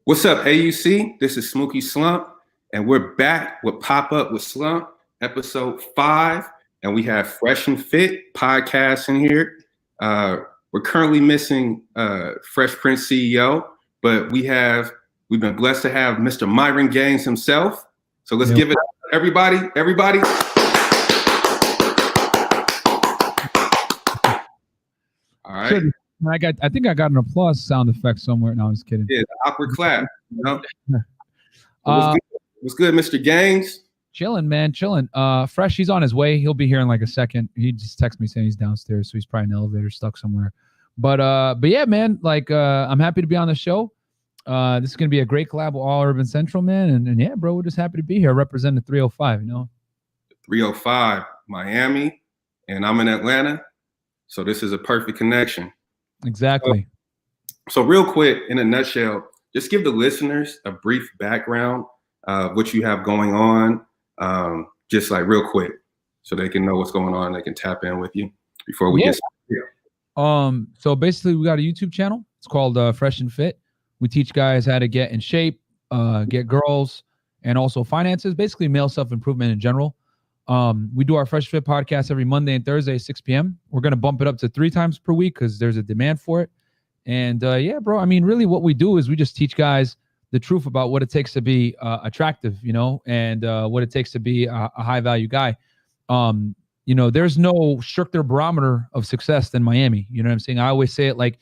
What's up, AUC? This is Smokey Slump, and we're back with Pop Up with Slump, episode 5, and we have Fresh and Fit podcast in here. We're currently missing Fresh Prince CEO, but we've been blessed to have Mr. Myron Gaines himself. So let's give it up, everybody. All right. I think I got an applause sound effect somewhere. No, I'm just kidding. Yeah, the awkward clap. You know? What's good, Mr. Gaines? Chilling, man, chilling. Fresh, he's on his way. He'll be here in like a second. He just texted me saying he's downstairs, so he's probably in the elevator stuck somewhere. But yeah, man, like I'm happy to be on the show. This is gonna be a great collab with All Urban Central, man. And yeah, bro, we're just happy to be here representing the 305, you know. 305, Miami, and I'm in Atlanta. So this is a perfect connection. Exactly. So real quick, in a nutshell, just give the listeners a brief background of what you have going on, just like real quick, so they can know what's going on. They can tap in with you before we get started. So basically, we got a YouTube channel. It's called Fresh and Fit. We teach guys how to get in shape, get girls, and also finances. Basically, male self-improvement in general. We do our Fresh Fit podcast every Monday and Thursday, 6 p.m. We're going to bump it up to 3 times per week because there's a demand for it. And yeah, bro, I mean, really what we do is we just teach guys the truth about what it takes to be attractive, you know, and what it takes to be a high value guy. You know, there's no stricter barometer of success than Miami. You know what I'm saying? I always say it like,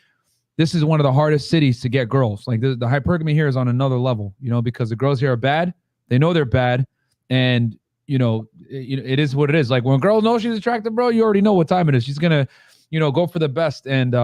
this is one of the hardest cities to get girls. Like the hypergamy here is on another level, you know, because the girls here are bad. They know they're bad. And you know, it is what it is. Like when a girl knows she's attractive, bro, you already know what time it is. She's gonna, you know, go for the best. And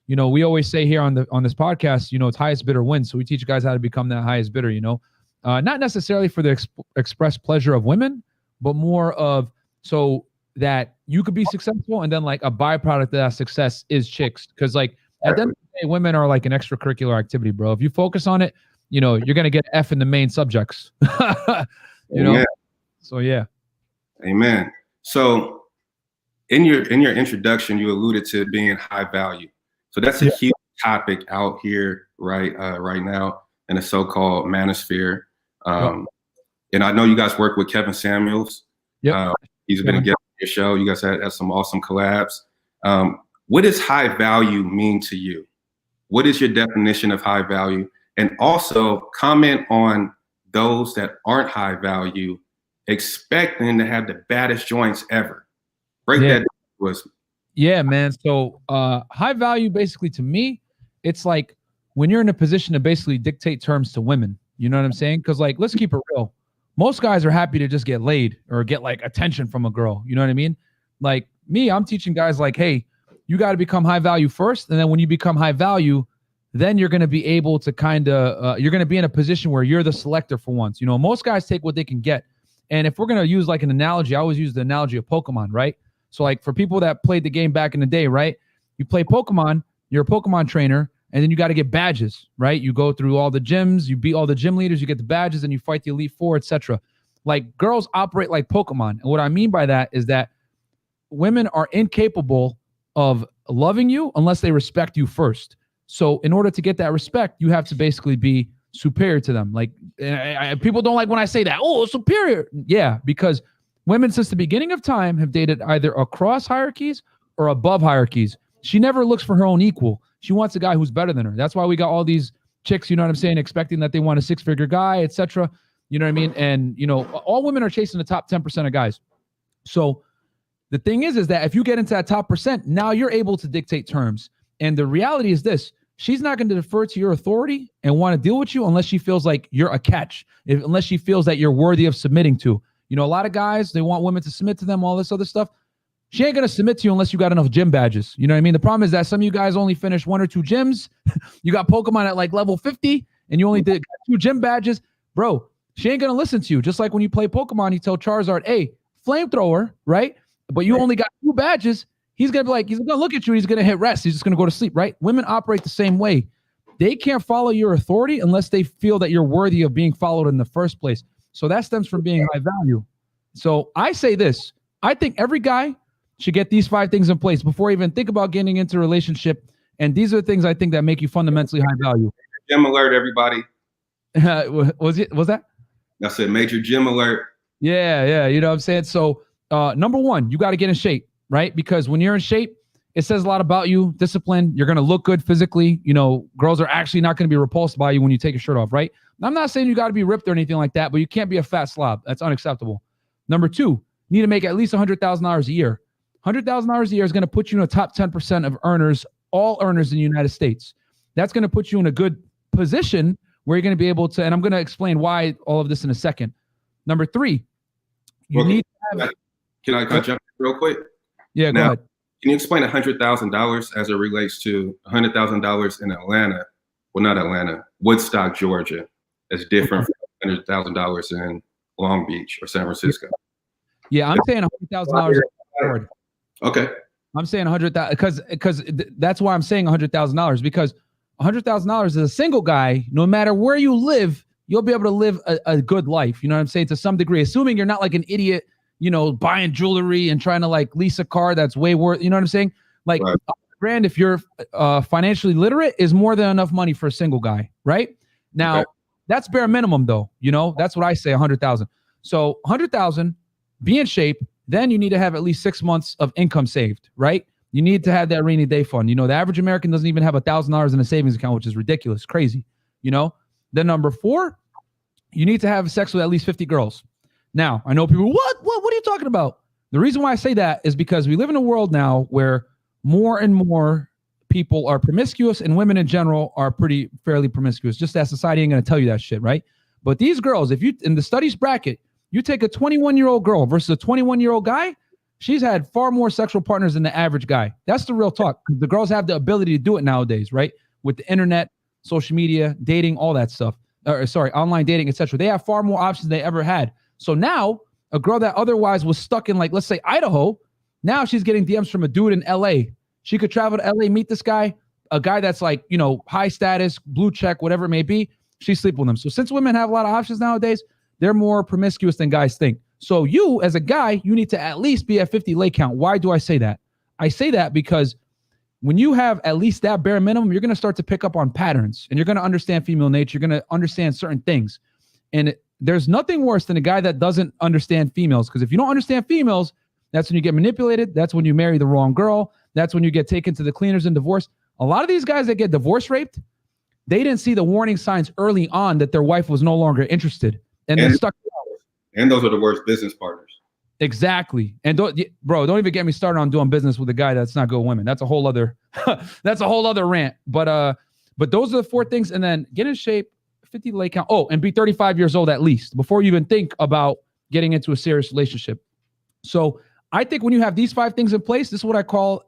you know, we always say here on this podcast, you know, it's highest bidder wins. So we teach guys how to become that highest bidder. You know, not necessarily for the express pleasure of women, but more of so that you could be successful. And then like a byproduct of that success is chicks, because like at the end of the day, women are like an extracurricular activity, bro. If you focus on it, you know, you're gonna get F in the main subjects. You know. Yeah. So yeah. Amen. So in your introduction, you alluded to being high value. So that's a huge topic out here right now in the so-called manosphere. And I know you guys work with Kevin Samuels. Yeah. He's been a guest on your show. You guys had some awesome collabs. What does high value mean to you? What is your definition of high value? And also comment on those that aren't high value expecting to have the baddest joints ever. Break that was. Yeah, man. So high value, basically to me, it's like when you're in a position to basically dictate terms to women. You know what I'm saying? Because like, let's keep it real. Most guys are happy to just get laid or get like attention from a girl. You know what I mean? Like me, I'm teaching guys like, hey, you got to become high value first. And then when you become high value, then you're going to be able to kind of, you're going to be in a position where you're the selector for once. You know, most guys take what they can get. And if we're going to use like an analogy, I always use the analogy of Pokemon, right? So like for people that played the game back in the day, right? You play Pokemon, you're a Pokemon trainer, and then you got to get badges, right? You go through all the gyms, you beat all the gym leaders, you get the badges, and you fight the Elite Four, etc. Like girls operate like Pokemon. And what I mean by that is that women are incapable of loving you unless they respect you first. So in order to get that respect, you have to basically be superior to them. Like people don't like when I say that. Oh, superior. Yeah, because women since the beginning of time have dated either across hierarchies or above hierarchies. She never looks for her own equal. She wants a guy who's better than her. That's why we got all these chicks, you know what I'm saying, expecting that they want a 6-figure guy, etc. You know what I mean? And, you know, all women are chasing the top 10% of guys. So the thing is that if you get into that top percent, now you're able to dictate terms. And the reality is this. She's not going to defer to your authority and want to deal with you unless she feels like you're a catch, unless she feels that you're worthy of submitting to. You know, a lot of guys, they want women to submit to them, all this other stuff. She ain't going to submit to you unless you got enough gym badges. You know what I mean? The problem is that some of you guys only finished 1 or 2 gyms. You got Pokemon at like level 50 and you only did 2 gym badges. Bro, she ain't going to listen to you. Just like when you play Pokemon, you tell Charizard, hey, flamethrower, right? But you only got 2 badges. He's going to be like, he's going to look at you. He's going to hit rest. He's just going to go to sleep, right? Women operate the same way. They can't follow your authority unless they feel that you're worthy of being followed in the first place. So that stems from being high value. So I say this. I think every guy should get these 5 things in place before even think about getting into a relationship. And these are the things I think that make you fundamentally high value. Gym alert, everybody. Was that? I said major gym alert. Yeah. You know what I'm saying? So number one, you got to get in shape, right? Because when you're in shape, it says a lot about you. Discipline. You're going to look good physically. You know, girls are actually not going to be repulsed by you when you take your shirt off, right? I'm not saying you got to be ripped or anything like that, but you can't be a fat slob. That's unacceptable. Number two, you need to make at least $100,000 a year. $100,000 a year is going to put you in the top 10% of earners, all earners in the United States. That's going to put you in a good position where you're going to be able to, and I'm going to explain why all of this in a second. Number three, you need to have. Can I jump in real quick? Yeah, go ahead. Can you explain $100,000 as it relates to $100,000 in Atlanta? Well, not Atlanta, Woodstock, Georgia. That's different from $100,000 in Long Beach or San Francisco. Yeah, I'm saying $100,000. Okay. I'm saying $100,000 because that's why I'm saying $100,000 because $100,000 as a single guy, no matter where you live, you'll be able to live a good life. You know what I'm saying? To some degree, assuming you're not like an idiot, you know, buying jewelry and trying to like lease a car that's way worth, you know what I'm saying? Like right. $100,000 if you're financially literate is more than enough money for a single guy, right? Now, that's bare minimum though, you know, that's what I say, 100,000. So 100,000, be in shape, then you need to have at least 6 months of income saved, right? You need to have that rainy day fund. You know, the average American doesn't even have $1,000 in a savings account, which is ridiculous, crazy, you know? Then number 4, you need to have sex with at least 50 girls. Now, I know people, what are you talking about? The reason why I say that is because we live in a world now where more and more people are promiscuous and women in general are fairly promiscuous. Just that society ain't going to tell you that shit, right? But these girls, if you, in the studies bracket, you take a 21-year-old girl versus a 21-year-old guy, she's had far more sexual partners than the average guy. That's the real talk. The girls have the ability to do it nowadays, right? With the internet, social media, dating, all that stuff. Online dating, etc. They have far more options than they ever had. So now, a girl that otherwise was stuck in, like, let's say Idaho, now she's getting DMs from a dude in LA. She could travel to LA, meet this guy, a guy that's like, you know, high status, blue check, whatever it may be. She's sleeping with him. So since women have a lot of options nowadays, they're more promiscuous than guys think. So you, as a guy, you need to at least be at 50 leg count. Why do I say that? I say that because when you have at least that bare minimum, you're going to start to pick up on patterns and you're going to understand female nature. You're going to understand certain things. And there's nothing worse than a guy that doesn't understand females. Because if you don't understand females, that's when you get manipulated. That's when you marry the wrong girl. That's when you get taken to the cleaners and divorced. A lot of these guys that get divorce raped, they didn't see the warning signs early on that their wife was no longer interested. And they're stuck. And those are the worst business partners. Exactly. And don't even get me started on doing business with a guy that's not good with women. That's a whole other rant. But those are the 4 things. And then get in shape, 50 leg count. Oh, and be 35 years old at least before you even think about getting into a serious relationship. So I think when you have these 5 things in place, this is what I call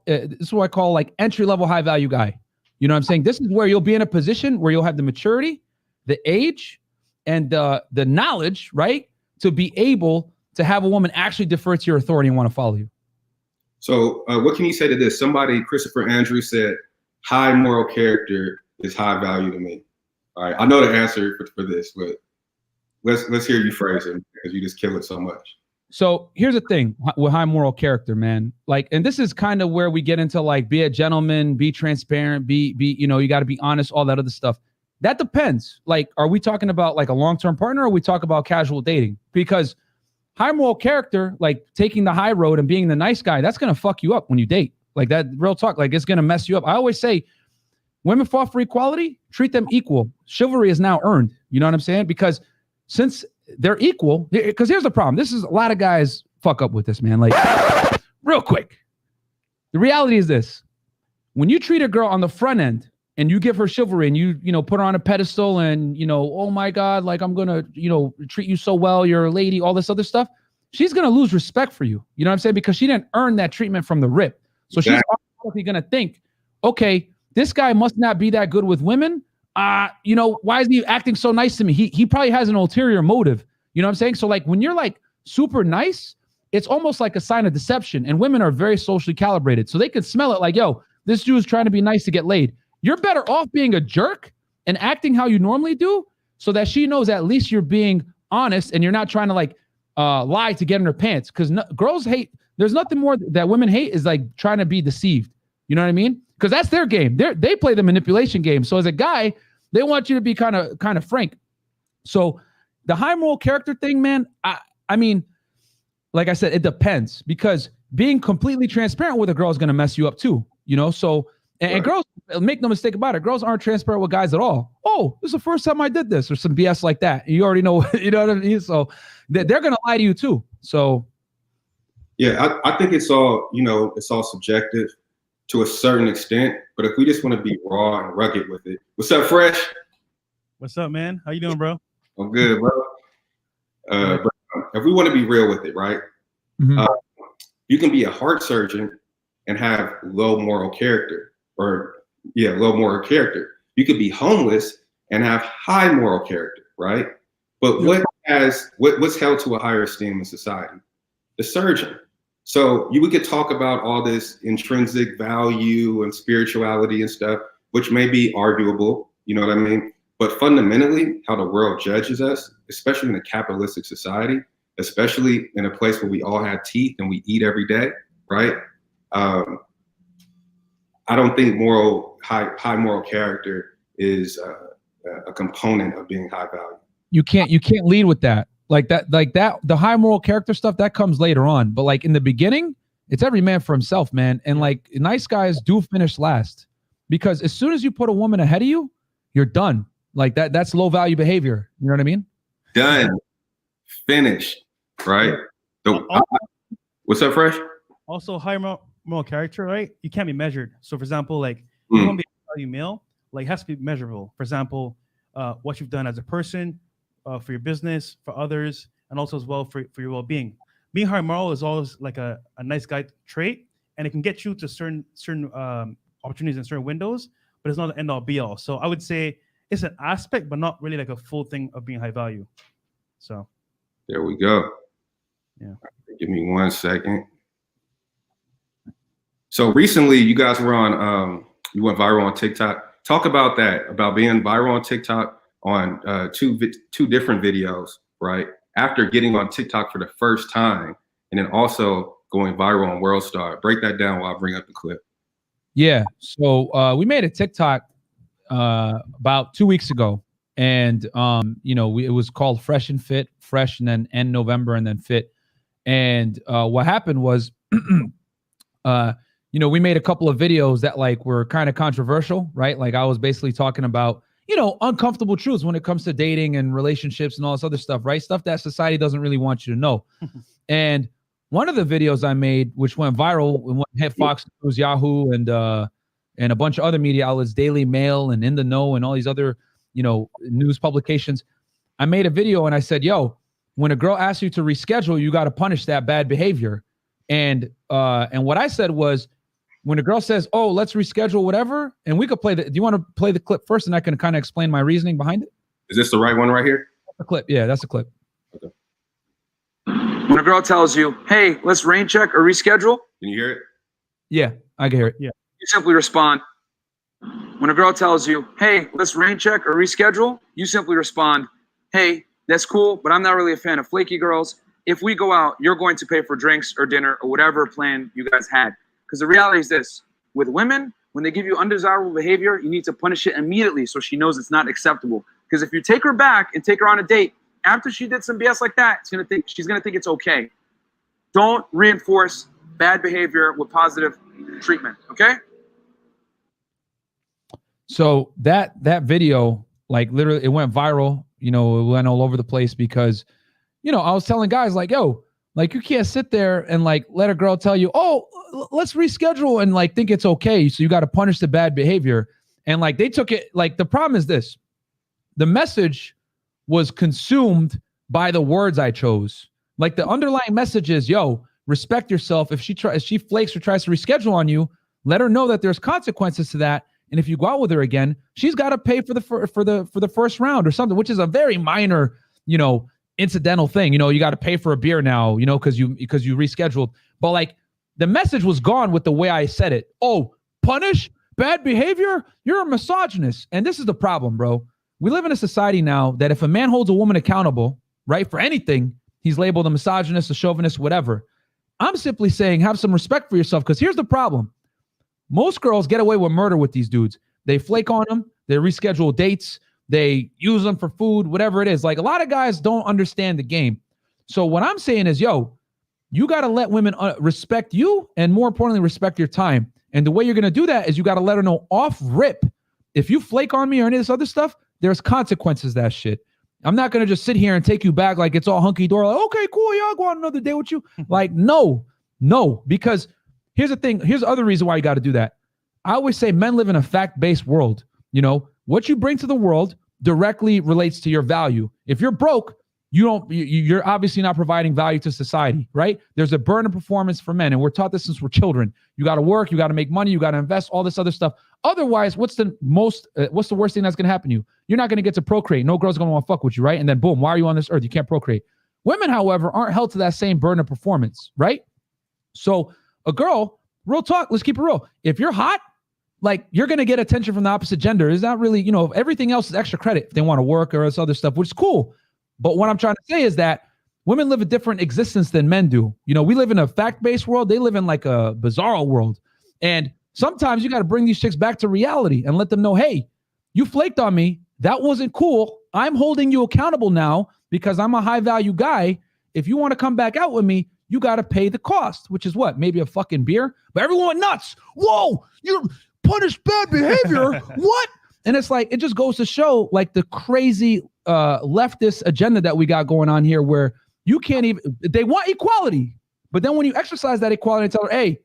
like entry level high value guy. You know what I'm saying? This is where you'll be in a position where you'll have the maturity, the age, and the knowledge, right, to be able to have a woman actually defer to your authority and want to follow you. So what can you say to this? Somebody, Christopher Andrews, said, high moral character is high value to me. All right, I know the answer for this, but let's hear you phrase it because you just kill it so much. So here's the thing with high moral character, man. Like, and this is kind of where we get into like, be a gentleman, be transparent, be, you know, you got to be honest, all that other stuff. That depends. Like, are we talking about like a long-term partner or are we talking about casual dating? Because high moral character, like taking the high road and being the nice guy, that's going to fuck you up when you date. Like that real talk, like it's going to mess you up. I always say women fought for equality, treat them equal. Chivalry is now earned. You know what I'm saying? Because since they're equal, because here's the problem. This is a lot of guys fuck up with this, man. Like real quick. The reality is this. When you treat a girl on the front end and you give her chivalry and you know, put her on a pedestal and, you know, oh my God, like I'm going to, you know, treat you so well. You're a lady, all this other stuff. She's going to lose respect for you. You know what I'm saying? Because she didn't earn that treatment from the rip. So she's automatically going to think, okay, this guy must not be that good with women. You know, why is he acting so nice to me? He probably has an ulterior motive. You know what I'm saying? So like when you're like super nice, it's almost like a sign of deception. And women are very socially calibrated. So they can smell it like, yo, this dude is trying to be nice to get laid. You're better off being a jerk and acting how you normally do so that she knows at least you're being honest and you're not trying to like lie to get in her pants. Because girls hate, there's nothing more that women hate is like trying to be deceived. You know what I mean? Because that's their game. They play the manipulation game. So as a guy, they want you to be kind of frank. So the high moral character thing, man, I mean, like I said, it depends, because being completely transparent with a girl is going to mess you up too, you know? So, and girls, make no mistake about it, girls aren't transparent with guys at all. Oh, this is the first time I did this, or some BS like that. You already know, you know what I mean? So they're going to lie to you too. So. Yeah, I think it's all, you know, it's all subjective to a certain extent. But if we just want to be raw and rugged with it. What's up, Fresh? What's up, man? How you doing, bro? I'm good, bro. But if we want to be real with it, right? Mm-hmm. You can be a heart surgeon and have low moral character, low moral character. You could be homeless and have high moral character, right? But what's held to a higher esteem in society? The surgeon. So we could talk about all this intrinsic value and spirituality and stuff, which may be arguable, you know what I mean? But fundamentally, how the world judges us, especially in a capitalistic society, especially in a place where we all have teeth and we eat every day, right? I don't think high moral character is a component of being high value. You can't lead with that. Like that, the high moral character stuff that comes later on. But like in the beginning, it's every man for himself, man. And like nice guys do finish last, because as soon as you put a woman ahead of you, you're done. Like that's low value behavior. You know what I mean? Done. Finished. Right. What's up, Fresh? Also, high moral character, right? You can't be measured. So, for example, like you want to be a value male, like it has to be measurable. For example, what you've done as a person, for your business, for others, and also as well for your well-being. Being high moral is always like a nice guy trait, and it can get you to certain opportunities and certain windows, but it's not the end-all be-all. So I would say it's an aspect, but not really like a full thing of being high value. So there we go. Yeah. Give me 1 second. So recently, you guys were on, you went viral on TikTok. Talk about that, about being viral on TikTok on two different videos, right? After getting on TikTok for the first time, and then also going viral on WorldStar. Break that down while I bring up the clip. Yeah, so we made a TikTok about 2 weeks ago, and you know, it was called Fresh and Fit, Fresh, and then end November, and then Fit. And what happened was, you know, we made a couple of videos that like were kind of controversial, right? Like I was basically talking about, you know, uncomfortable truths when it comes to dating and relationships and all this other stuff, right? Stuff that society doesn't really want you to know. And one of the videos I made, which went viral and hit Fox News, Yahoo, and a bunch of other media outlets, Daily Mail and In the Know and all these other, you know, news publications. I made a video and I said, yo, when a girl asks you to reschedule, you got to punish that bad behavior. And what I said was, when a girl says, oh, let's reschedule whatever, and we could play do you want to play the clip first, and I can kind of explain my reasoning behind it? Is this the right one right here? That's the clip. Yeah, that's the clip. Okay. When a girl tells you, hey, let's rain check or reschedule. Can you hear it? Yeah, I can hear it. Yeah. You simply respond. When a girl tells you, hey, let's rain check or reschedule, you simply respond, hey, that's cool, but I'm not really a fan of flaky girls. If we go out, you're going to pay for drinks or dinner or whatever plan you guys had. Because the reality is this, with women, when they give you undesirable behavior, you need to punish it immediately so she knows it's not acceptable. Because if you take her back and take her on a date, after she did some BS like that, she's gonna think it's okay. Don't reinforce bad behavior with positive treatment, okay? So that video, like literally, it went viral. You know, it went all over the place because, you know, I was telling guys like, yo, like you can't sit there and like let a girl tell you, oh, let's reschedule and like think it's okay. So you got to punish the bad behavior. And like they took it, like the problem is this, the message was consumed by the words I chose. Like the underlying message is, yo, respect yourself. If she flakes or tries to reschedule on you, let her know that there's consequences to that. And if you go out with her again, she's got to pay for the first round or something, which is a very minor, you know, incidental thing. You know, you got to pay for a beer now, you know, because you rescheduled. But like the message was gone with the way I said it. Oh, punish bad behavior? You're a misogynist. And this is the problem, bro. We live in a society now that if a man holds a woman accountable, right, for anything, he's labeled a misogynist, a chauvinist, whatever. I'm simply saying have some respect for yourself, because here's the problem. Most girls get away with murder with these dudes. They flake on them. They reschedule dates. they use them for food, whatever it is. Like a lot of guys don't understand the game. So what I'm saying is, yo, you got to let women respect you and more importantly, respect your time. And the way you're going to do that is you got to let her know off rip. If you flake on me or any of this other stuff, there's consequences to that shit. I'm not going to just sit here and take you back like it's all hunky-dory. Like, okay, cool. Yeah, I'll go on another day with you. Like, no, because here's the thing. Here's the other reason why you got to do that. I always say men live in a fact-based world. You know, what you bring to the world directly relates to your value. If you're broke, you're obviously not providing value to society, right? There's a burden of performance for men, and we're taught this since we're children. You got to work, you got to make money, you got to invest, all this other stuff. Otherwise, what's the worst thing that's going to happen to you? You're not going to get to procreate. No girl's going to want to fuck with you, right? And then boom, why are you on this earth? You can't procreate. Women, however, aren't held to that same burden of performance, right? So a girl, real talk, let's keep it real. If you're hot, like you're going to get attention from the opposite gender. It's not really, everything else is extra credit if they want to work or this other stuff, which is cool. But what I'm trying to say is that women live a different existence than men do. We live in a fact-based world. They live in like a bizarro world. And sometimes you got to bring these chicks back to reality and let them know, hey, you flaked on me. That wasn't cool. I'm holding you accountable now because I'm a high-value guy. If you want to come back out with me, you got to pay the cost, which is what? Maybe a fucking beer? But everyone went nuts. Whoa, you're punished bad behavior. What? And it's like, it just goes to show like the crazy leftist agenda that we got going on here where you can't even, they want equality. But then when you exercise that equality and tell her, hey,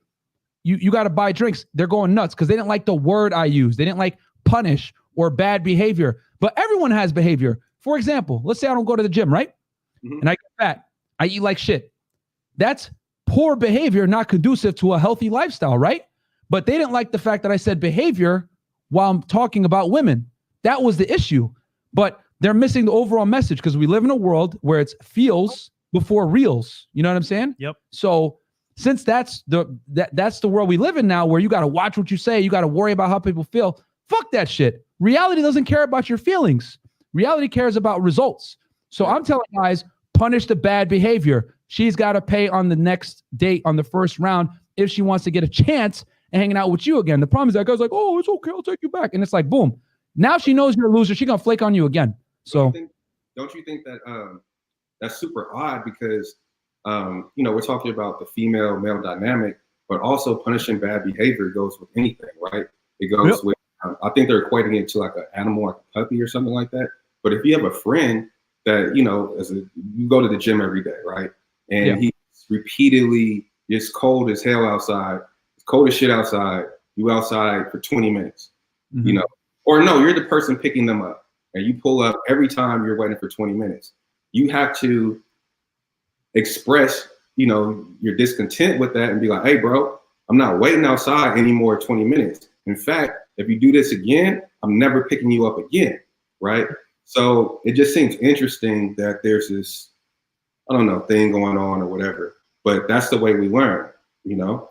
you got to buy drinks, they're going nuts because they didn't like the word I used. They didn't like punish or bad behavior. But everyone has behavior. For example, let's say I don't go to the gym, right? Mm-hmm. And I get fat. I eat like shit. That's poor behavior, not conducive to a healthy lifestyle, right? But they didn't like the fact that I said behavior while I'm talking about women. That was the issue. But they're missing the overall message because we live in a world where it's feels before reals. You know what I'm saying? Yep. So since that's the world we live in now, where you got to watch what you say, you got to worry about how people feel. Fuck that shit. Reality doesn't care about your feelings. Reality cares about results. So I'm telling guys, punish the bad behavior. She's got to pay on the next date on the first round if she wants to get a chance and hanging out with you again. The problem is that guy's like, oh, it's okay, I'll take you back. And it's like, boom. Now she knows you're a loser. She's going to flake on you again. So don't you think that that's super odd because, we're talking about the female-male dynamic, but also punishing bad behavior goes with anything, right? It goes with, I think they're equating it to like an animal, like a puppy or something like that. But if you have a friend that, you go to the gym every day, right? And he's repeatedly, it's cold as hell outside. It's cold as shit outside. You outside for 20 minutes, or no, you're the person picking them up and you pull up every time you're waiting for 20 minutes. You have to express, your discontent with that and be like, hey, bro, I'm not waiting outside anymore 20 minutes. In fact, if you do this again, I'm never picking you up again, right? So it just seems interesting that there's this, I don't know, thing going on or whatever, but that's the way we learn,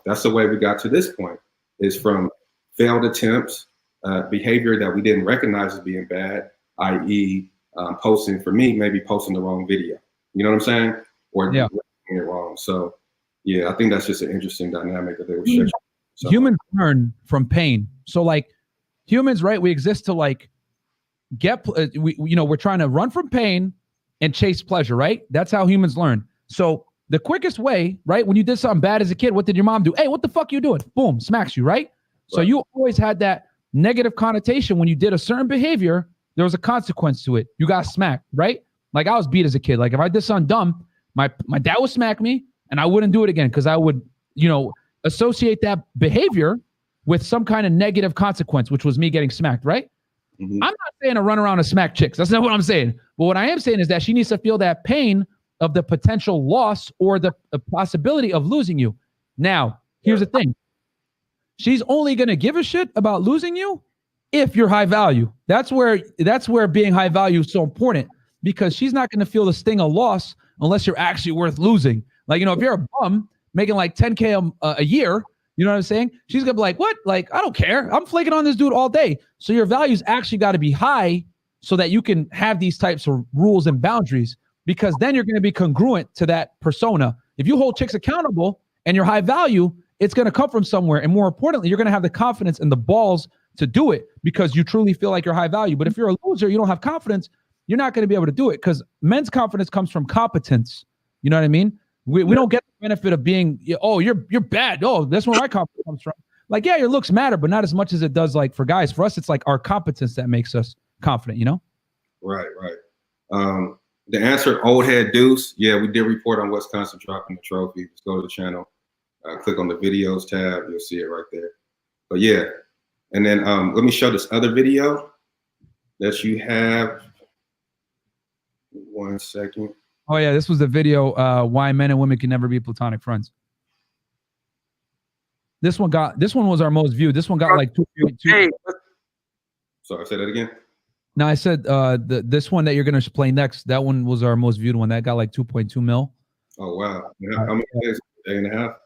that's the way we got to this point is from failed attempts, behavior that we didn't recognize as being bad, i.e. Posting, for me, maybe posting the wrong video, you know what I'm saying? Or doing it wrong. So I think that's just an interesting dynamic that they were sharing. So. Humans learn from pain. So like humans, right? We exist to like we're trying to run from pain and chase pleasure, right? That's how humans learn. So the quickest way, right? When you did something bad as a kid, what did your mom do? Hey, what the fuck you doing? Boom, smacks you, right? So you always had that negative connotation when you did a certain behavior, there was a consequence to it. You got smacked, right? Like I was beat as a kid. Like if I did something dumb, my dad would smack me and I wouldn't do it again because I would, associate that behavior with some kind of negative consequence, which was me getting smacked, right? Mm-hmm. I'm not saying to run around and smack chicks. That's not what I'm saying. But what I am saying is that she needs to feel that pain of the potential loss or the possibility of losing you. Now, here's the thing. She's only going to give a shit about losing you if you're high value. That's where being high value is so important because she's not going to feel the sting of loss unless you're actually worth losing. Like, if you're a bum making like 10K a year, you know what I'm saying? She's going to be like, what? Like, I don't care. I'm flaking on this dude all day. So your values actually got to be high so that you can have these types of rules and boundaries because then you're going to be congruent to that persona. If you hold chicks accountable and you're high value, it's going to come from somewhere. And more importantly, you're going to have the confidence and the balls to do it because you truly feel like you're high value. But if you're a loser, you don't have confidence, you're not going to be able to do it because men's confidence comes from competence. You know what I mean? We don't get the benefit of being, oh, you're bad. Oh, that's where my confidence comes from. Like, yeah, your looks matter, but not as much as it does like for guys. For us, it's like our competence that makes us confident, you know? Right. The answer, old head Deuce. Yeah, we did report on Wisconsin dropping the trophy. Just go to the channel, click on the videos tab. You'll see it right there. But yeah, and then let me show this other video that you have. 1 second. Oh yeah, this was the video why men and women can never be platonic friends. This one was our most viewed. This one got like 2.2. Hey. Sorry, say that again. No, I said this one that you're gonna play next. That one was our most viewed one. That got like 2.2 mil. Oh wow! How many days? A day and a half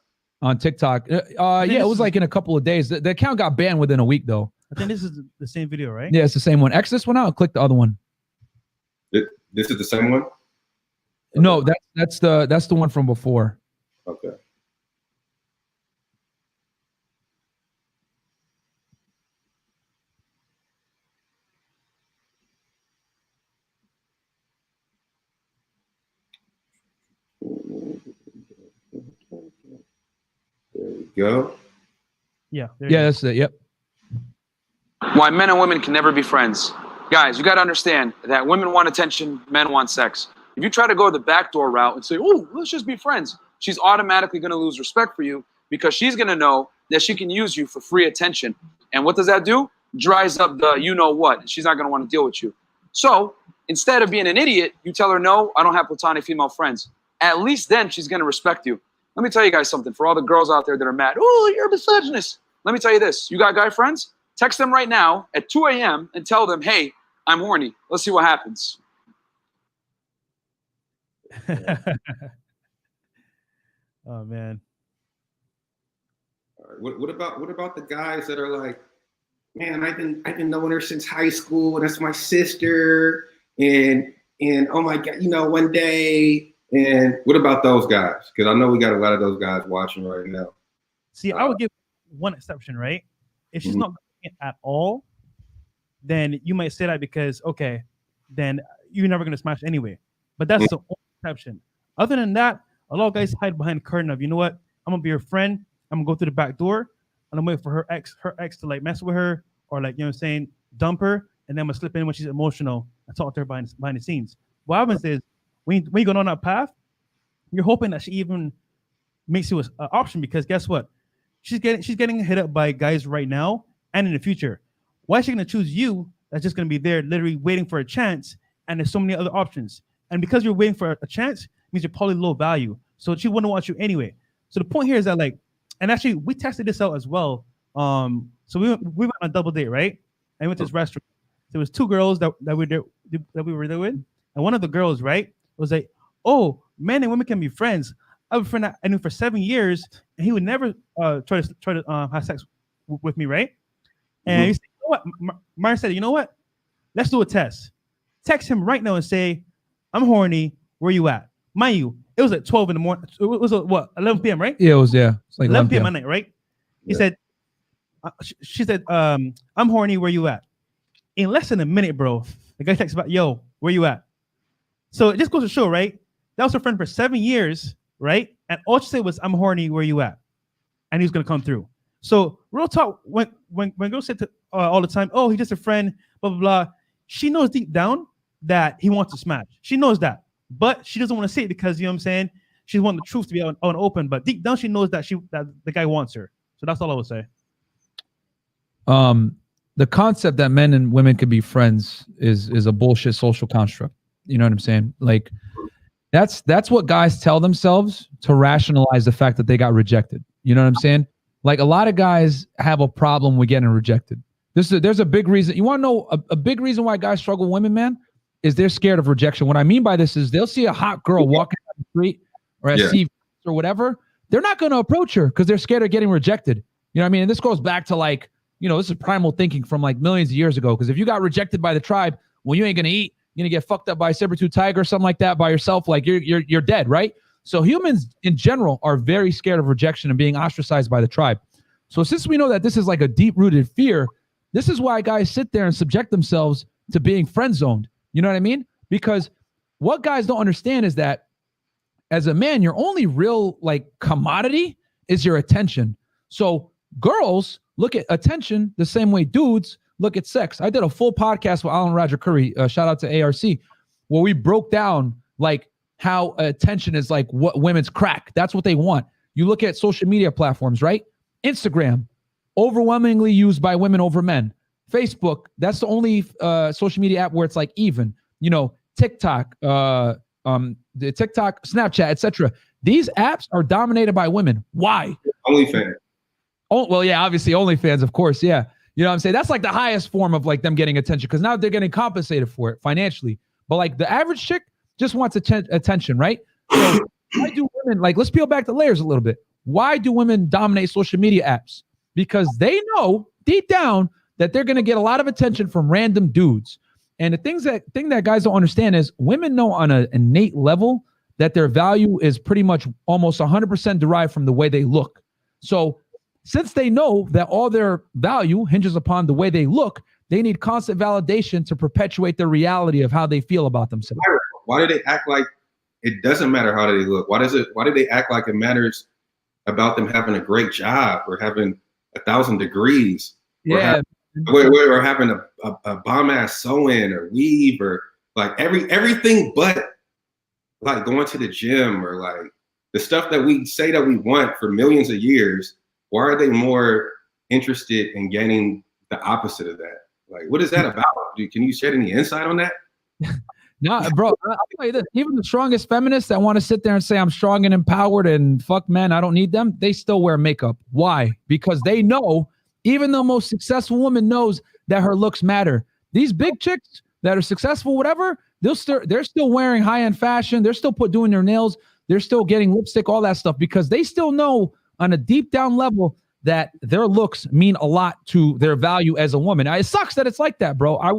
on TikTok. Yeah, it was like in a couple of days. The account got banned within a week though. I think this is the same video, right? Yeah, it's the same one. X this one out and click the other one. This is the same one? No, that's the one from before. Okay. There we go. Yeah. That's it. Yep. Why men and women can never be friends. Guys, you got to understand that women want attention, men want sex. If you try to go the backdoor route and say, oh, let's just be friends, she's automatically going to lose respect for you because she's going to know that she can use you for free attention. And what does that do? Dries up the you-know-what. She's not going to want to deal with you. So instead of being an idiot, you tell her, no, I don't have platonic female friends. At least then she's going to respect you. Let me tell you guys something. For all the girls out there that are mad, oh, you're a misogynist. Let me tell you this. You got guy friends? Text them right now at 2 a.m. and tell them, hey, I'm horny. Let's see what happens. Oh man. All right. What about the guys that are like, man, I've been knowing her since high school, and that's my sister, and oh my God, one day. And what about those guys? Because I know we got a lot of those guys watching right now. See, I would give one exception, right? If she's not at all, then you might say that because, okay, then you're never going to smash anyway. But that's the only exception. Other than that, a lot of guys hide behind the curtain of, you know what? I'm going to be her friend. I'm going to go through the back door. And I'm waiting for her ex to like mess with her or like, dump her. And then I'm going to slip in when she's emotional and talk to her behind the scenes. What happens is when you go down that path, you're hoping that she even makes you an option because guess what? She's getting hit up by guys right now and in the future. Why is she going to choose you that's just going to be there literally waiting for a chance and there's so many other options? And because you're waiting for a chance means you're probably low value. So she wouldn't want you anyway. So the point here is that and actually we tested this out as well. So we went on a double date, right? And we went to this restaurant. There was 2 girls that we were there with. And one of the girls, right, was like, oh, men and women can be friends. I have a friend that I knew for 7 years, and he would never try to have sex with me, right? And he said, you know what? Myron said, you know what? Let's do a test. Text him right now and say, I'm horny. Where you at? Mind you, it was at 12 in the morning. It was 11 p.m., right? Yeah, it was, yeah. It's like 11 p.m. at night, right? He said, she said, I'm horny. Where you at? In less than a minute, bro, the guy texts back, yo, where you at? So it just goes to show, right? That was her friend for 7 years, right? And all she said was, I'm horny, where you at? And he was going to come through. So real talk, when girls say to, all the time, oh, he's just a friend, blah, blah, blah. She knows deep down that he wants to smash. She knows that. But she doesn't want to say it because, you know what I'm saying? She wants the truth to be out and open. But deep down, she knows that that the guy wants her. So that's all I would say. The concept that men and women could be friends is a bullshit social construct. You know what I'm saying? Like, that's what guys tell themselves to rationalize the fact that they got rejected. You know what I'm saying? Like, a lot of guys have a problem with getting rejected. There's a big reason. You want to know a big reason why guys struggle with women, man? Is they're scared of rejection. What I mean by this is they'll see a hot girl walking down the street or at CV or whatever. They're not going to approach her because they're scared of getting rejected. You know what I mean? And this goes back to this is primal thinking from like millions of years ago. Because if you got rejected by the tribe, well, you ain't going to eat. You're going to get fucked up by a saber-tooth tiger or something like that by yourself. Like you're dead, right? So humans in general are very scared of rejection and being ostracized by the tribe. So since we know that this is like a deep-rooted fear, this is why guys sit there and subject themselves to being friend zoned. You know what I mean? Because what guys don't understand is that as a man, your only real like commodity is your attention. So girls look at attention the same way dudes look at sex. I did a full podcast with Alan Roger Curry, shout out to ARC, where we broke down like how attention is like what women's crack. That's what they want. You look at social media platforms, right? Instagram, overwhelmingly used by women over men. Facebook, that's the only social media app where it's like even. You know, TikTok, the TikTok, Snapchat, etc. These apps are dominated by women. Why? OnlyFans. Oh, well, yeah, obviously OnlyFans, of course, yeah. You know what I'm saying? That's like the highest form of like them getting attention because now they're getting compensated for it financially. But like the average chick just wants attention, right? So why do women, like, let's peel back the layers a little bit. Why do women dominate social media apps? Because they know deep down that they're going to get a lot of attention from random dudes. And the thing that guys don't understand is women know on an innate level that their value is pretty much almost 100% derived from the way they look. So since they know that all their value hinges upon the way they look, they need constant validation to perpetuate the reality of how they feel about themselves. Why do they act like it doesn't matter how they look? Why do they act like it matters about them having a great job or having 1,000 degrees? Yeah. Or having a bomb ass sew-in or weave or like everything but like going to the gym or like the stuff that we say that we want for millions of years. Why are they more interested in gaining the opposite of that? Like, what is that about? Dude, can you shed any insight on that? No, bro, I'll tell you this. Even the strongest feminists that want to sit there and say I'm strong and empowered and fuck men, I don't need them, they still wear makeup. Why? Because they know, even the most successful woman knows that her looks matter. These big chicks that are successful, whatever, they're still wearing high-end fashion. They're still doing their nails. They're still getting lipstick, all that stuff, because they still know on a deep down level that their looks mean a lot to their value as a woman. Now, it sucks that it's like that, bro. I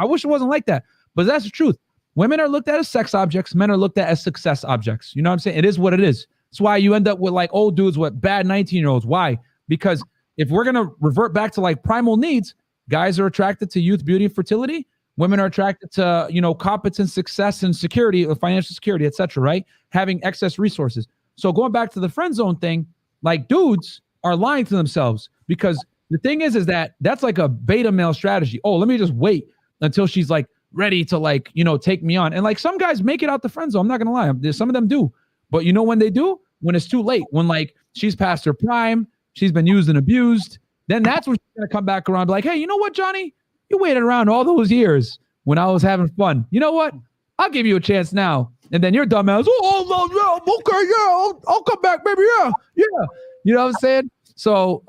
wish it wasn't like that, but that's the truth. Women are looked at as sex objects. Men are looked at as success objects. You know what I'm saying? It is what it is. That's why you end up with like old dudes with bad 19-year-olds. Why? Because if we're going to revert back to like primal needs, guys are attracted to youth, beauty, and fertility. Women are attracted to, competence, success, and security, financial security, etc. Right? Having excess resources. So going back to the friend zone thing, like dudes are lying to themselves because the thing is that that's like a beta male strategy. Oh, let me just wait until she's like ready to like, take me on. And like some guys make it out the friend zone. I'm not going to lie. Some of them do. But you know when they do? When it's too late. When like she's past her prime. She's been used and abused. Then that's when she's going to come back around and be like, hey, you know what, Johnny? You waited around all those years when I was having fun. You know what? I'll give you a chance now. And then your dumbass, okay, yeah, I'll come back, baby, yeah. You know what I'm saying? So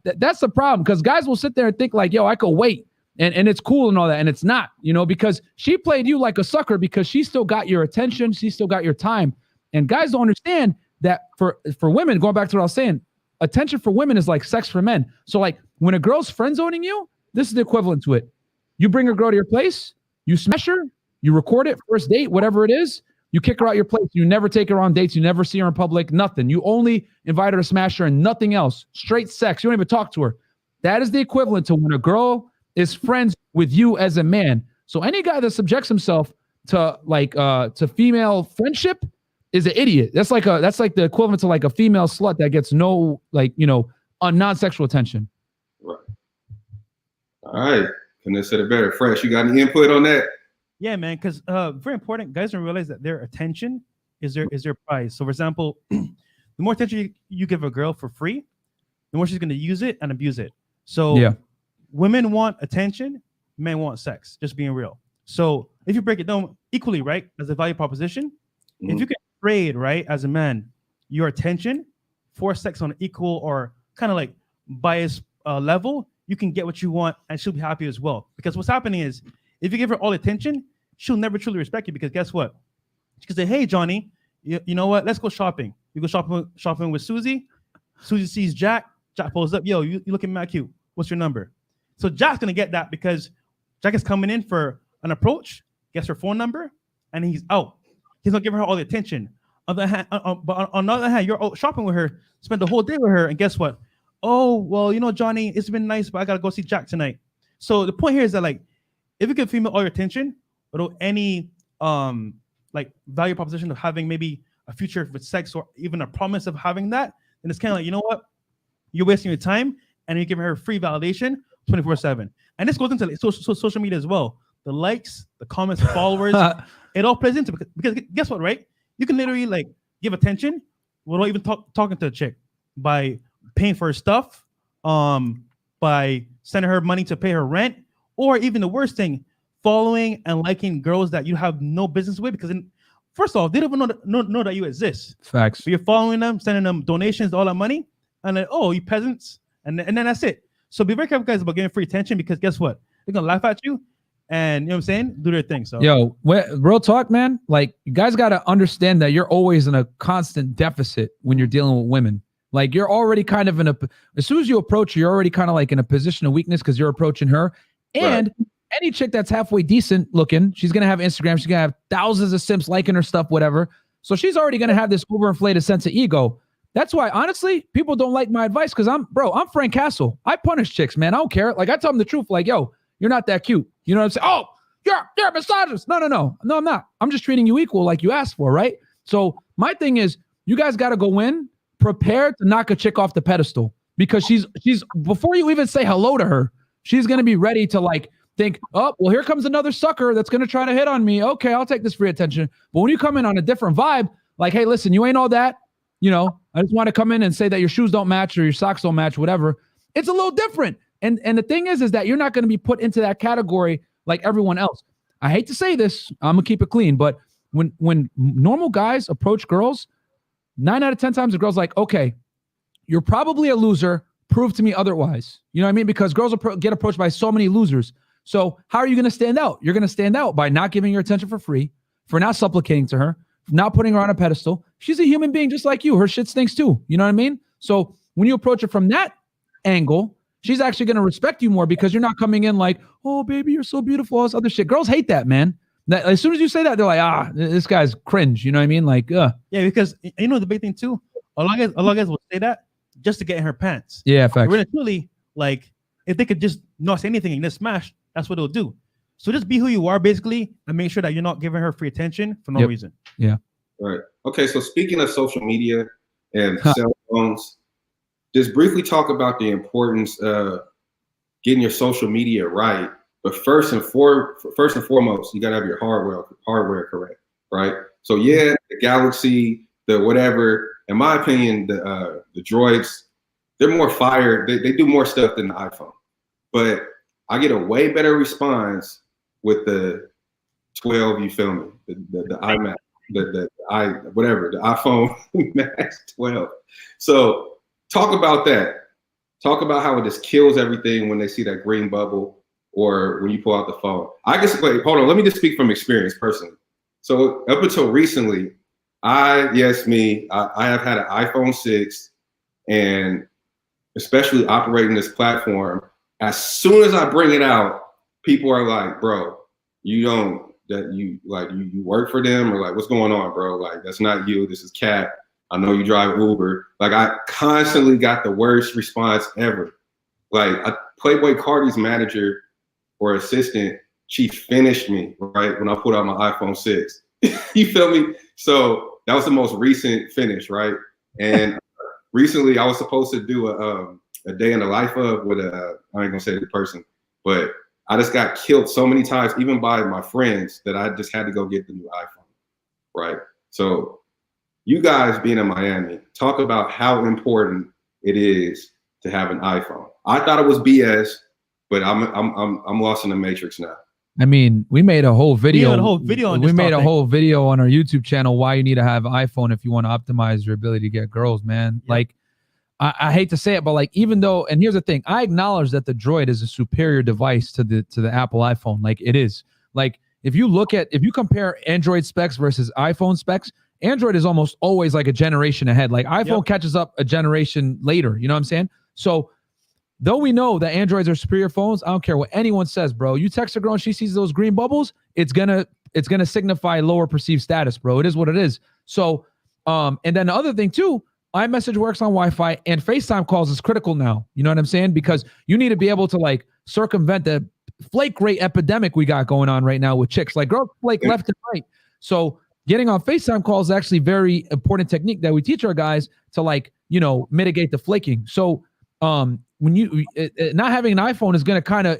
that's the problem because guys will sit there and think like, yo, I could wait. And it's cool and all that. And it's not, because she played you like a sucker because she still got your attention. She still got your time. And guys don't understand that for women, going back to what I was saying, attention for women is like sex for men. So like when a girl's friend zoning you, this is the equivalent to it. You bring a girl to your place, you smash her, you record it, first date, whatever it is, you kick her out your place. You never take her on dates. You never see her in public, nothing. You only invite her to smash her and nothing else. Straight sex. You don't even talk to her. That is the equivalent to when a girl is friends with you as a man. So any guy that subjects himself to like to female friendship is an idiot. That's like the equivalent to like a female slut that gets no like non-sexual attention. Right. All right. Couldn't have said it better. Fresh, you got any input on that? Yeah, man. Because very important. Guys don't realize that their attention is their prize. So, for example, the more attention you give a girl for free, the more she's going to use it and abuse it. So, yeah. Women want attention, men want sex. Just being real. So, if you break it down equally, right, as a value proposition, if you can trade, right, as a man, your attention for sex on an equal or kind of like bias level, you can get what you want and she'll be happy as well. Because what's happening is if you give her all attention, she'll never truly respect you because guess what? She can say, hey, Johnny, you know what? Let's go shopping. You go shopping with Susie. Susie sees Jack. Jack pulls up. Yo, you looking mad cute. What's your number? So Jack's going to get that because Jack is coming in for an approach, gets her phone number, and he's out. He's going to give her all the attention. But on the other hand, you're out shopping with her, spend the whole day with her, and guess what? Oh, well, Johnny, it's been nice, but I got to go see Jack tonight. So the point here is that like, if you give female all your attention without any like value proposition of having maybe a future with sex or even a promise of having that, then it's kind of like, you know what, you're wasting your time and you're giving her free validation 24/7. And this goes into like, social media as well. The likes, the comments, the followers, it all plays into because guess what, right? You can literally like give attention without even talking to a chick by paying for her stuff, by sending her money to pay her rent, or even the worst thing, following and liking girls that you have no business with because first off, they don't even know that you exist. Facts. But you're following them, sending them donations, all that money, and then, oh, you peasants, and then that's it. So be very careful, guys, about getting free attention because guess what? They're gonna laugh at you, and you know what I'm saying? Do their thing. So yo, real talk, man. Like you guys got to understand that you're always in a constant deficit when you're dealing with women. Like you're already kind of as soon as you approach her, you're already kind of like in a position of weakness because you're approaching her. And any chick that's halfway decent looking, she's going to have Instagram. She's going to have thousands of simps liking her stuff, whatever. So she's already going to have this overinflated sense of ego. That's why, honestly, people don't like my advice because I'm Frank Castle. I punish chicks, man. I don't care. Like I tell them the truth. Like, yo, you're not that cute. You know what I'm saying? Oh, you're a misogynist. No, I'm not. I'm just treating you equal like you asked for, right? So my thing is, you guys got to go in prepared to knock a chick off the pedestal because she's before you even say hello to her, she's going to be ready to like think, oh, well, here comes another sucker that's going to try to hit on me. Okay, I'll take this free attention. But when you come in on a different vibe, like, hey, listen, you ain't all that. You know, I just want to come in and say that your shoes don't match or your socks don't match, whatever. It's a little different. And the thing is that you're not going to be put into that category like everyone else. I hate to say this. I'm going to keep it clean. But when normal guys approach girls, 9 out of 10 times the girl's like, okay, you're probably a loser. Prove to me otherwise. You know what I mean? Because girls get approached by so many losers. So how are you going to stand out? You're going to stand out by not giving her attention for free, for not supplicating to her, not putting her on a pedestal. She's a human being just like you. Her shit stinks too. You know what I mean? So when you approach her from that angle, she's actually going to respect you more because you're not coming in like, oh, baby, you're so beautiful. All this other shit. Girls hate that, man. That, as soon as you say that, they're like, this guy's cringe. You know what I mean? Like, Yeah, because you know the big thing too. A lot of guys will say that just to get in her pants. Yeah, facts. Really, truly, like if they could just not say anything and just smash, that's what they'll do. So just be who you are, basically, and make sure that you're not giving her free attention for no reason. Yeah. Right. Okay. So speaking of social media and cell phones, just briefly talk about the importance of getting your social media right. But first and foremost, you gotta have your hardware correct, right? So yeah, the Galaxy, the whatever. In my opinion, the Droids, they're more fire. They do more stuff than the iPhone. But I get a way better response with the 12. You feel me? The iMac, the iPhone Max 12. So talk about that. Talk about how it just kills everything when they see that green bubble or when you pull out the phone. I guess, wait, hold on. Let me just speak from experience personally. So up until recently, I have had an iPhone 6, and especially operating this platform, as soon as I bring it out, people are like, bro, you work for them, or like, what's going on, bro? Like, that's not you. This is Cat. I know you drive Uber. Like, I constantly got the worst response ever. Like, Playboy Cardi's manager or assistant, she finished me, right, when I put out my iPhone 6. You feel me? So that was the most recent finish, right? And recently I was supposed to do a day in the life of with I ain't gonna say the person, but I just got killed so many times, even by my friends, that I just had to go get the new iPhone, right? So you guys being in Miami, talk about how important it is to have an iPhone. I thought it was BS, but I'm lost in the matrix now. I mean, we made a whole video. We made a whole video on our YouTube channel why you need to have an iPhone if you want to optimize your ability to get girls, man. Yeah. Like, I hate to say it, but like, even though, and here's the thing, I acknowledge that the Droid is a superior device to the Apple iPhone. Like, it is. Like, if you compare Android specs versus iPhone specs, Android is almost always like a generation ahead. Like, iPhone catches up a generation later. You know what I'm saying? So, though we know that Androids are superior phones, I don't care what anyone says, bro. You text a girl and she sees those green bubbles, it's gonna signify lower perceived status, bro. It is what it is. So, and then the other thing too, iMessage works on Wi-Fi, and FaceTime calls is critical now. You know what I'm saying? Because you need to be able to like circumvent the flake rate epidemic we got going on right now with chicks. Like girls flake left and right. So getting on FaceTime calls is actually very important technique that we teach our guys to like, mitigate the flaking. So when you not having an iPhone is going to kind of,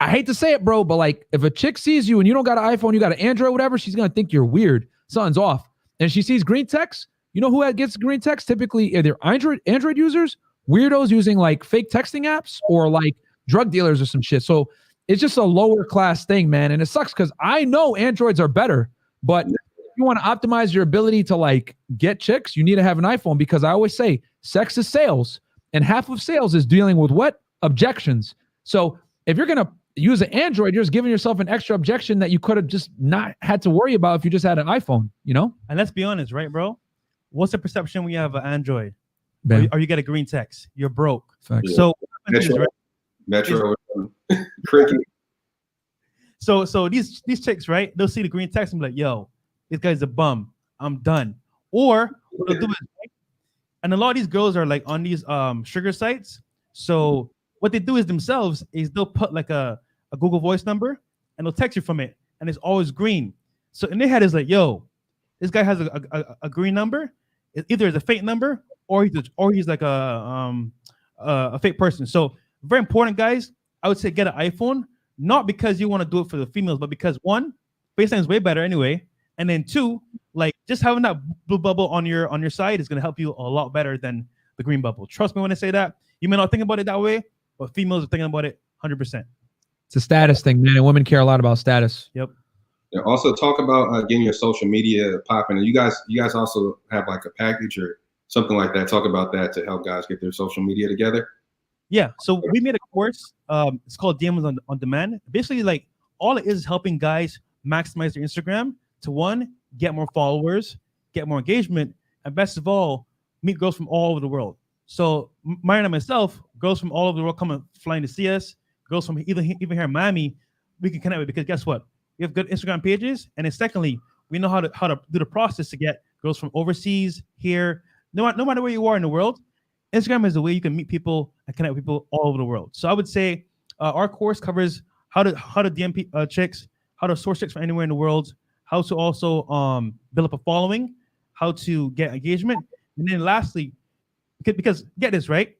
I hate to say it, bro, but like if a chick sees you and you don't got an iPhone, you got an Android, whatever, she's going to think you're weird. Something's off. And she sees green text. You know who gets green text? Typically either Android users, weirdos using like fake texting apps, or like drug dealers or some shit. So it's just a lower class thing, man. And it sucks because I know Androids are better, but if you want to optimize your ability to like get chicks, you need to have an iPhone, because I always say sex is sales, and half of sales is dealing with what? Objections. So if you're going to use an Android, you're just giving yourself an extra objection that you could have just not had to worry about if you just had an iPhone, And let's be honest, right, bro? What's the perception when you have an Android? Or you get a green text? You're broke. Facts. So Metro, cricket. So these chicks, right? They'll see the green text and be like, "Yo, this guy's a bum. I'm done." Or what they'll do is, and a lot of these girls are like on these sugar sites. So what they do is themselves is they'll put like a Google Voice number and they'll text you from it, and it's always green. So in their head is like, "Yo, this guy has a green number. Either it's a fake number or he's like a fake person." So very important, guys. I would say get an iPhone, not because you want to do it for the females, but because one, FaceTime is way better anyway, and then two, like just having that blue bubble on your side is gonna help you a lot better than the green bubble. Trust me when I say that. You may not think about it that way, but females are thinking about it 100%. It's a status thing, man, and women care a lot about status. Yep. Yeah, also talk about getting your social media popping. And you guys also have like a package or something like that. Talk about that to help guys get their social media together. Yeah, so we made a course. It's called DMs on Demand. Basically, like all it is helping guys maximize their Instagram to one, get more followers, get more engagement, and best of all, meet girls from all over the world. So Myron and myself, girls from all over the world come and flying to see us. Girls from even here in Miami, we can connect with, because guess what? We have good Instagram pages, and then secondly, we know how to do the process to get girls from overseas here. No matter where you are in the world, Instagram is the way you can meet people and connect with people all over the world. So I would say our course covers how to DM chicks, how to source chicks from anywhere in the world, how to also build up a following, how to get engagement, and then lastly, because get this right,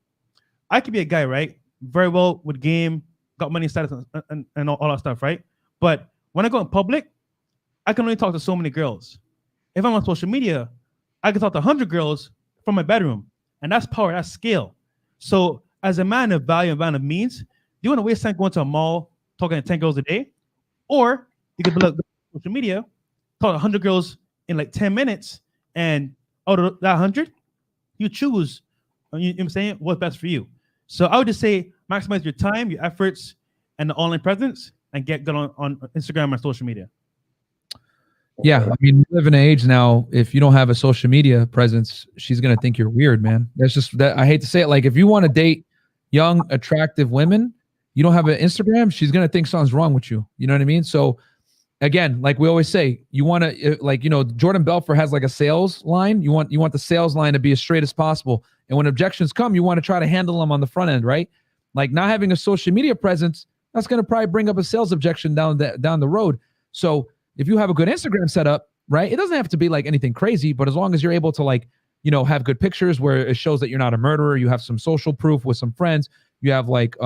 I could be a guy, right, very well with game, got money, status, and all that stuff, right? But when I go in public, I can only talk to so many girls. If I'm on social media, I can talk to 100 girls from my bedroom. And that's power, that's scale. So as a man of value and man of means, do you want to waste time going to a mall, talking to 10 girls a day? Or you could build up social media, talk to 100 girls in like 10 minutes, and out of that 100, you choose, you know what I'm saying, what's best for you. So I would just say maximize your time, your efforts, and the online presence, and get good on Instagram and social media. Yeah, I mean, we live in an age now, if you don't have a social media presence, she's going to think you're weird, man. That's just that. I hate to say it. Like, if you want to date young, attractive women, you don't have an Instagram, she's going to think something's wrong with you. You know what I mean? So again, like we always say, you want to, like, Jordan Belfort has like a sales line. You want the sales line to be as straight as possible. And when objections come, you want to try to handle them on the front end, right? Like not having a social media presence, that's going to probably bring up a sales objection down the road. So if you have a good Instagram setup, right, it doesn't have to be like anything crazy, but as long as you're able to like, have good pictures where it shows that you're not a murderer, you have some social proof with some friends, you have like,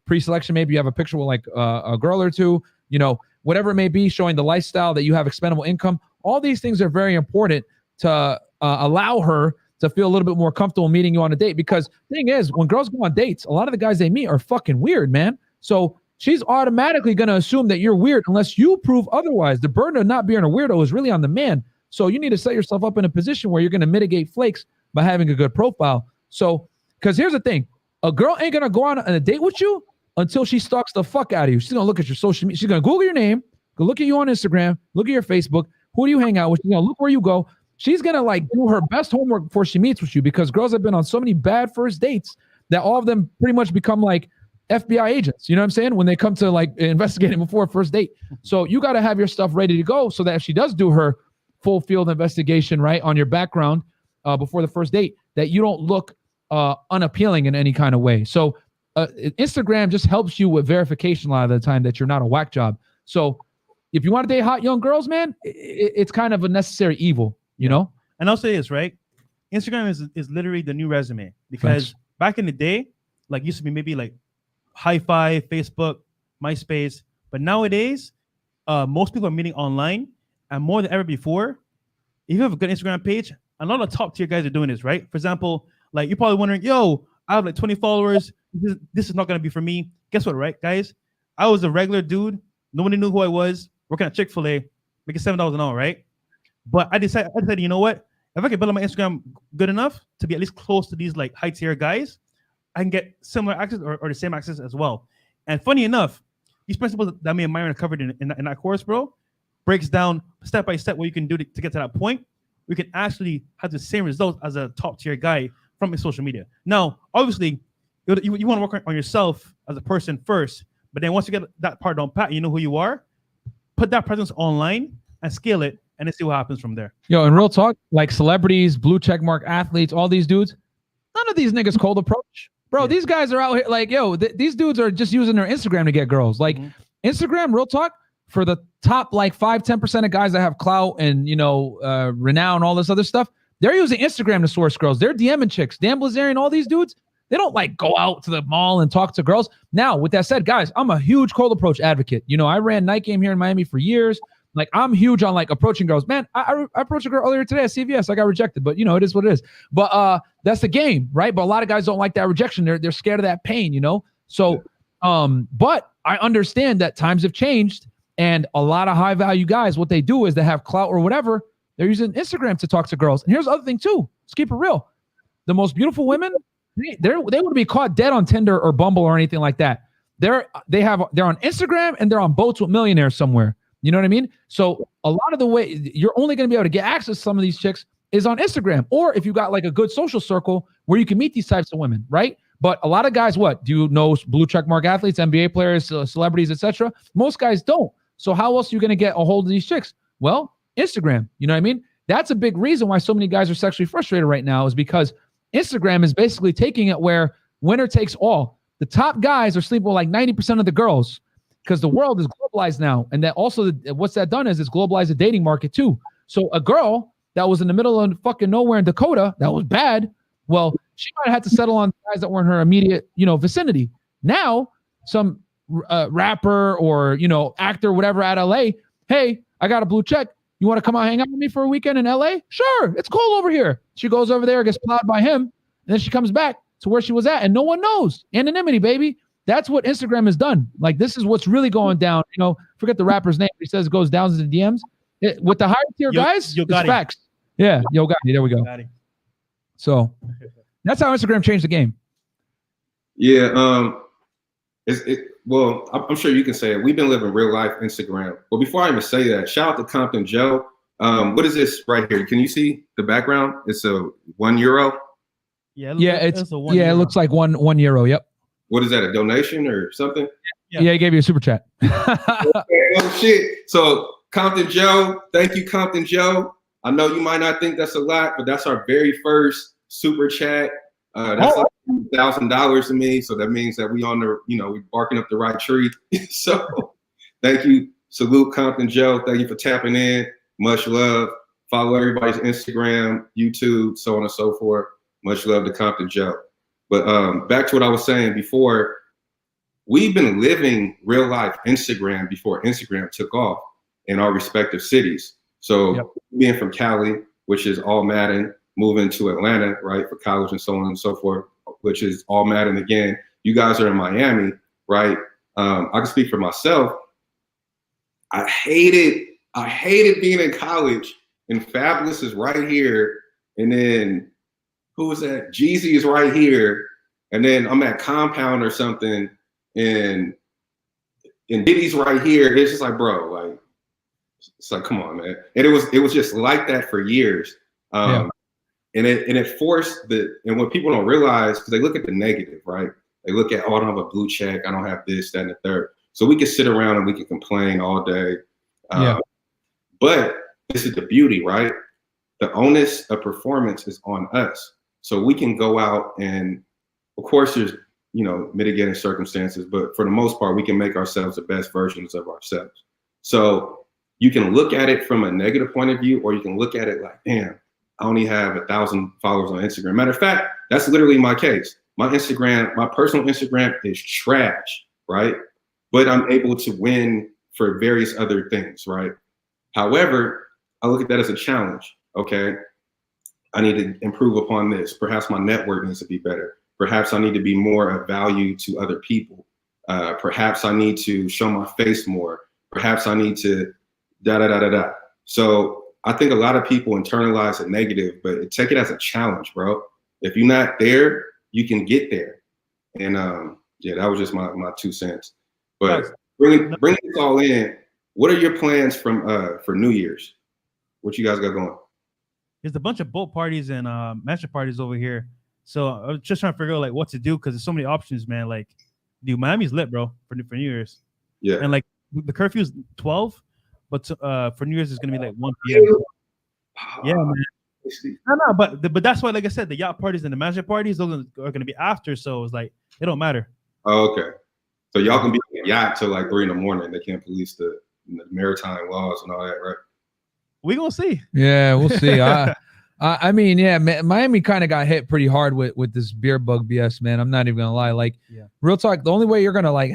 pre-selection, maybe you have a picture with like a girl or two, whatever it may be, showing the lifestyle that you have expendable income. All these things are very important to allow her to feel a little bit more comfortable meeting you on a date. Because the thing is, when girls go on dates, a lot of the guys they meet are fucking weird, man. So she's automatically going to assume that you're weird unless you prove otherwise. The burden of not being a weirdo is really on the man. So you need to set yourself up in a position where you're going to mitigate flakes by having a good profile. So, because here's the thing, a girl ain't going to go on a date with you until she stalks the fuck out of you. She's going to look at your social media. She's going to Google your name, go look at you on Instagram, look at your Facebook. Who do you hang out with? Look where you go. She's going to like do her best homework before she meets with you, because girls have been on so many bad first dates that all of them pretty much become like FBI agents, you know what I'm saying? When they come to like investigating before a first date. So you got to have your stuff ready to go so that if she does do her full field investigation, right, on your background before the first date, that you don't look unappealing in any kind of way. So Instagram just helps you with verification a lot of the time that you're not a whack job. So if you want to date hot young girls, man, it's kind of a necessary evil, you know? And I'll say this, right? Instagram is literally the new resume, because back in the day, like used to be maybe like High Five, Facebook, MySpace, but nowadays, most people are meeting online, and more than ever before, if you have a good Instagram page, a lot of top tier guys are doing this, right? For example, like you're probably wondering, yo, I have like 20 followers. This is not gonna be for me. Guess what, right, guys? I was a regular dude. Nobody knew who I was. Working at Chick-fil-A, making $7 an hour, right? But I decided, you know what? If I can build up my Instagram good enough to be at least close to these like high tier guys, I can get similar access or the same access as well. And funny enough, these principles that me and Myron covered in that course, bro, breaks down step by step what you can do to get to that point. We can actually have the same results as a top tier guy from his social media. Now, obviously, you want to work on yourself as a person first, but then once you get that part down pat, you know who you are, put that presence online and scale it, and then see what happens from there. Yo, in real talk, like celebrities, blue check mark athletes, all these dudes, none of these niggas cold approach. Bro, these guys are out here like, yo, these dudes are just using their Instagram to get girls. Like Instagram, real talk, for the top like 5-10% of guys that have clout and, you know, renown, all this other stuff, they're using Instagram to source girls. They're DMing chicks. Dan Blazarian, all these dudes, they don't like go out to the mall and talk to girls. Now, with that said, guys, I'm a huge cold approach advocate. You know, I ran night game here in Miami for years. Like, I'm huge on like approaching girls. Man, I approached a girl earlier today at CVS. I got rejected, but you know, it is what it is. But that's the game, right? But a lot of guys don't like that rejection. They're scared of that pain, you know? So, but I understand that times have changed, and a lot of high value guys, what they do is they have clout or whatever. They're using Instagram to talk to girls. And here's the other thing too. Let's keep it real. The most beautiful women, they would be caught dead on Tinder or Bumble or anything like that. They're on Instagram and they're on boats with millionaires somewhere. You know what I mean? So a lot of the way you're only going to be able to get access to some of these chicks is on Instagram, or if you got like a good social circle where you can meet these types of women, right? But a lot of guys, what do you know? Blue check mark athletes, NBA players, celebrities, etc. Most guys don't. So how else are you going to get a hold of these chicks? Well, Instagram. You know what I mean? That's a big reason why so many guys are sexually frustrated right now, is because Instagram is basically taking it where winner takes all. The top guys are sleeping with like 90% of the girls, because the world is globalized now. And that also, what's that done is it's globalized the dating market too. So a girl that was in the middle of fucking nowhere in Dakota, that was bad. Well, she might have had to settle on guys that were in her immediate, you know, vicinity. Now, some rapper or, you know, actor, whatever, at LA, hey, I got a blue check. You want to come out hang out with me for a weekend in LA? Sure, it's cold over here. She goes over there, gets plowed by him, and then she comes back to where she was at, and no one knows. Anonymity, baby. That's what Instagram has done. Like, this is what's really going down. You know, forget the rapper's name. He says it goes down to the DMs. With the higher tier guys, it's facts. Yeah, Yo Gotti. There we go. So that's how Instagram changed the game. Yeah. Well, I'm sure you can say it. We've been living real life Instagram. But before I even say that, shout out to Compton Joe. What is this right here? Can you see the background? It's a €1. Yeah, it looks like one euro. Yep. What is that? A donation or something? Yeah, he gave you a super chat. Oh shit! So Compton Joe, thank you, Compton Joe. I know you might not think that's a lot, but that's our very first super chat. That's like $1,000 to me, so that means that we on the, you know, we barking up the right tree. So thank you, salute Compton Joe. Thank you for tapping in. Much love. Follow everybody's Instagram, YouTube, so on and so forth. Much love to Compton Joe. But back to what I was saying before, we've been living real life Instagram before Instagram took off in our respective cities. So being from Cali, which is all Madden, moving to Atlanta, right, for college and so on and so forth, which is all Madden again. You guys are in Miami, right? I can speak for myself. I hated being in college, and Fabulous is right here, and then who was that? Jeezy is right here, and then I'm at Compound or something, and Diddy's right here. It's just like, bro, like, it's like, come on, man. And it was just like that for years. And it forced and what people don't realize, because they look at the negative, right? They look at, oh, I don't have a blue check, I don't have this, that, and the third. So we can sit around and we can complain all day. But this is the beauty, right? The onus of performance is on us. So we can go out and, of course, there's mitigating circumstances, but for the most part, we can make ourselves the best versions of ourselves. So you can look at it from a negative point of view, or you can look at it like, damn, I only have 1,000 followers on Instagram. Matter of fact, that's literally my case. My personal Instagram is trash, right? But I'm able to win for various other things, right? However, I look at that as a challenge. Okay, I need to improve upon this. Perhaps my network needs to be better. Perhaps I need to be more of value to other people. Perhaps I need to show my face more. Perhaps I need to da-da-da-da-da. So I think a lot of people internalize the negative, but take it as a challenge, bro. If you're not there, you can get there. And that was just my 2 cents. But bringing this all in, what are your plans for New Year's? What you guys got going? There's a bunch of boat parties and master parties over here. So I was just trying to figure out like what to do because there's so many options, man. Like, dude, Miami's lit, bro, for New Year's. Yeah. And like the curfew is 12, but for New Year's it's gonna be like 1 p.m. Yeah, man. No, but that's why, like I said, the yacht parties and the master parties those are gonna be after. So it's like it don't matter. Oh, okay. So y'all can be on a yacht till like 3 a.m. They can't police the maritime laws and all that, right? We gonna see. Yeah, we'll see. I mean, yeah, Miami kind of got hit pretty hard with this beer bug BS, man. I'm not even gonna lie. Like, real talk. The only way you're gonna like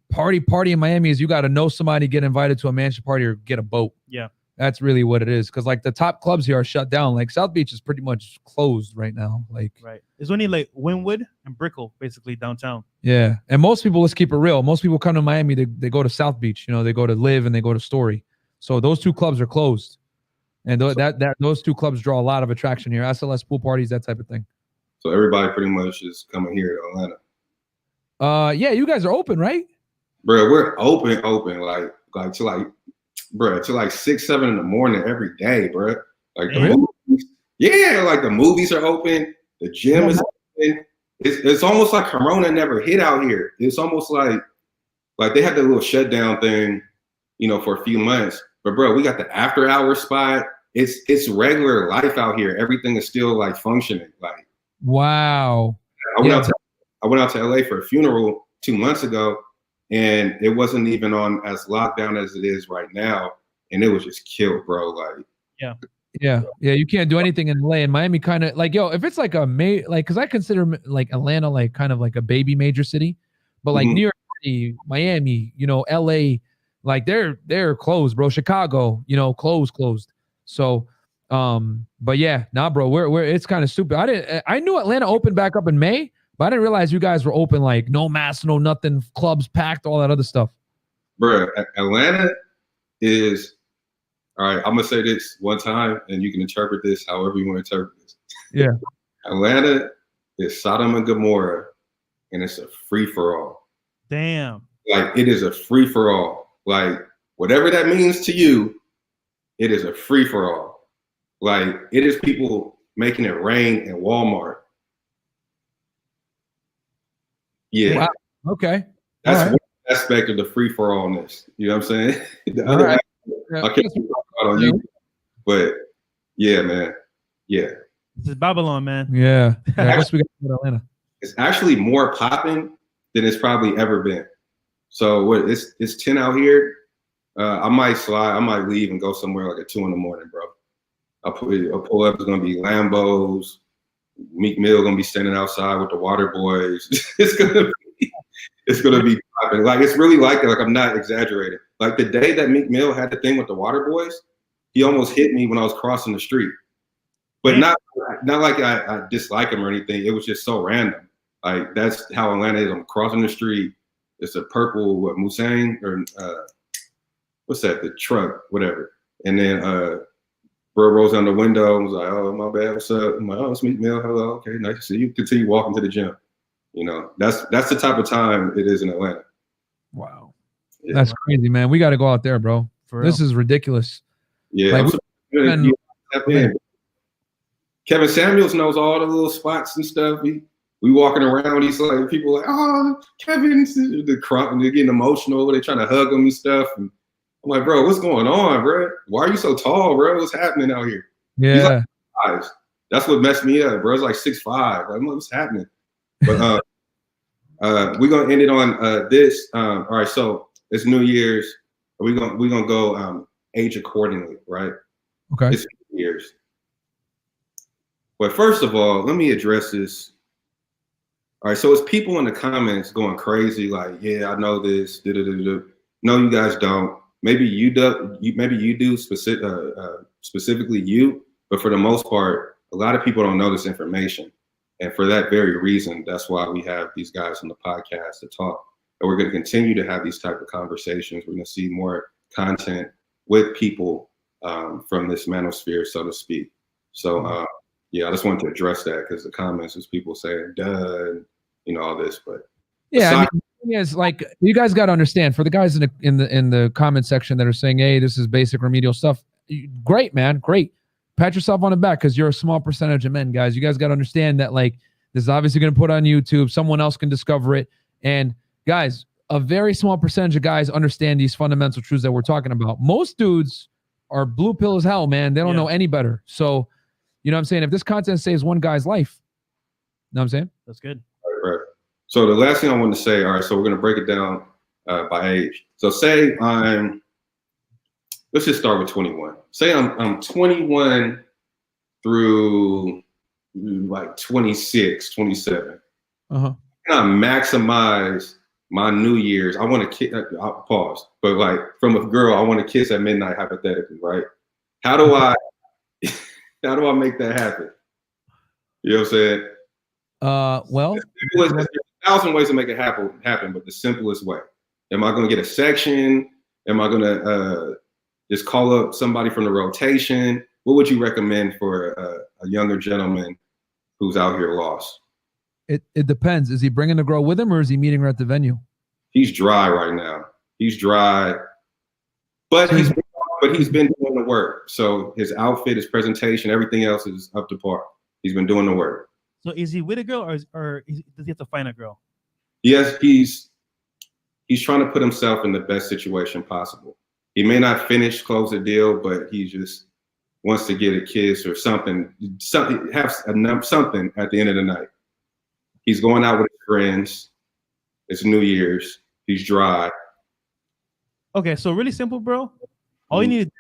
party in Miami is you got to know somebody, get invited to a mansion party, or get a boat. Yeah, that's really what it is. Because like the top clubs here are shut down. Like South Beach is pretty much closed right now. Like, right. There's only like Wynwood and Brickell basically downtown. Yeah, and most people, let's keep it real. Most people come to Miami, they go to South Beach. They go to Live and they go to Story. So those 2 clubs are closed. And those 2 clubs draw a lot of attraction here. SLS pool parties, that type of thing. So everybody pretty much is coming here to Atlanta. Yeah, you guys are open, right? Bro, we're open, like till like 6, 7 in the morning every day, bro. Like the movies, like the movies are open, the gym is open. It's almost like Corona never hit out here. It's almost like they had the little shutdown thing, for a few months. But bro, we got the after hours spot. It's regular life out here. Everything is still like functioning. Like, wow. I went out to LA for a funeral 2 months ago, and it wasn't even on as lockdown as it is right now, and it was just killed, bro. Like, yeah. You can't do anything in LA and Miami. Kind of like, if it's like because I consider like Atlanta like kind of like a baby major city, but like New York City, Miami, LA, like they're closed, bro. Chicago, closed. So, but yeah, nah, bro, we're it's kind of stupid. I knew Atlanta opened back up in May, but I didn't realize you guys were open, like no masks, no nothing, clubs packed, all that other stuff. Bro, Atlanta is, all right, I'm gonna say this one time and you can interpret this however you want to interpret this. Yeah. Atlanta is Sodom and Gomorrah, and it's a free-for-all. Damn. Like, it is a free-for-all. Like, whatever that means to you, it is a free-for-all. Like, it is people making it rain in Walmart. Yeah. Wow. Okay. That's one aspect of the free-for-allness. You know what I'm saying? The other aspect, I can't talk about on you. But, yeah, man. Yeah. This is Babylon, man. Yeah. I guess we got to go to Atlanta. It's actually more popping than it's probably ever been. So it's 10 out here. I might leave and go somewhere like at 2 a.m, bro. I'll pull up. It's gonna be Lambos. Meek Mill gonna be standing outside with the Water Boys. it's gonna be popping. Like, it's really like that. Like, I'm not exaggerating. Like, the day that Meek Mill had the thing with the Water Boys, he almost hit me when I was crossing the street. But not like I dislike him or anything. It was just so random. Like, that's how Atlanta is. I'm crossing the street. It's a purple Mustang or what's that? The truck, whatever. And then bro rolls down the window and was like, "Oh, my bad. What's up?" I'm like, "Oh, it's Meek Mill. Hello. Okay, nice to see you." Continue walking to the gym. That's the type of time it is in Atlanta. Wow, that's crazy, man. We got to go out there, bro. This is ridiculous. Yeah. Like, Kevin Samuels knows all the little spots and stuff. We walking around, he's like, people like, "Oh, Kevin," they're getting emotional, they're trying to hug him and stuff. And I'm like, "Bro, what's going on, bro? Why are you so tall, bro? What's happening out here?" Yeah. He's like 6'5". That's what messed me up, bro. It's like 6'5". Like, what's happening? But We're gonna end it on this. All right, so it's New Year's. We're gonna go age accordingly, right? Okay. It's New Year's. But first of all, let me address this. All right, so it's people in the comments going crazy, like, yeah, I know this. No, you guys don't. Maybe you do. Maybe you do specifically you, but for the most part, a lot of people don't know this information. And for that very reason, that's why we have these guys on the podcast to talk. And we're going to continue to have these type of conversations. We're going to see more content with people from this manosphere, so to speak. So, yeah, I just wanted to address that because the comments is people saying, duh, and, all this. But yeah, is like, you guys got to understand, for the guys in the comment section that are saying, hey, this is basic remedial stuff. Great, man. Great. Pat yourself on the back because you're a small percentage of men, guys. You guys got to understand that, like, this is obviously going to put on YouTube. Someone else can discover it. And guys, a very small percentage of guys understand these fundamental truths that we're talking about. Most dudes are blue pill as hell, man. They don't know any better. So, you know what I'm saying? If this content saves one guy's life, you know what I'm saying? That's good. Right. So the last thing I want to say, all right, so we're going to break it down by age. So say let's just start with 21. Say I'm 21 through like 26, 27. Uh-huh. And I maximize my New Year's. I want to I'll pause, but like from a girl, I want to kiss at midnight, hypothetically, right? How do I make that happen? You know what I'm saying? Well, there's 1,000 ways to make it happen, but the simplest way. Am I going to get a section? Am I going to just call up somebody from the rotation? What would you recommend for a younger gentleman who's out here lost? It depends. Is he bringing the girl with him or is he meeting her at the venue? He's dry right now. He's dry, but he's been doing the work. So his outfit, his presentation, everything else is up to par. He's been doing the work. So is he with a girl or does he have to find a girl? Yes, he's trying to put himself in the best situation possible. He may not close the deal, but he just wants to get a kiss or something have something at the end of the night. He's going out with his friends. It's New Year's. He's dry. Okay, so really simple, bro. All you need to do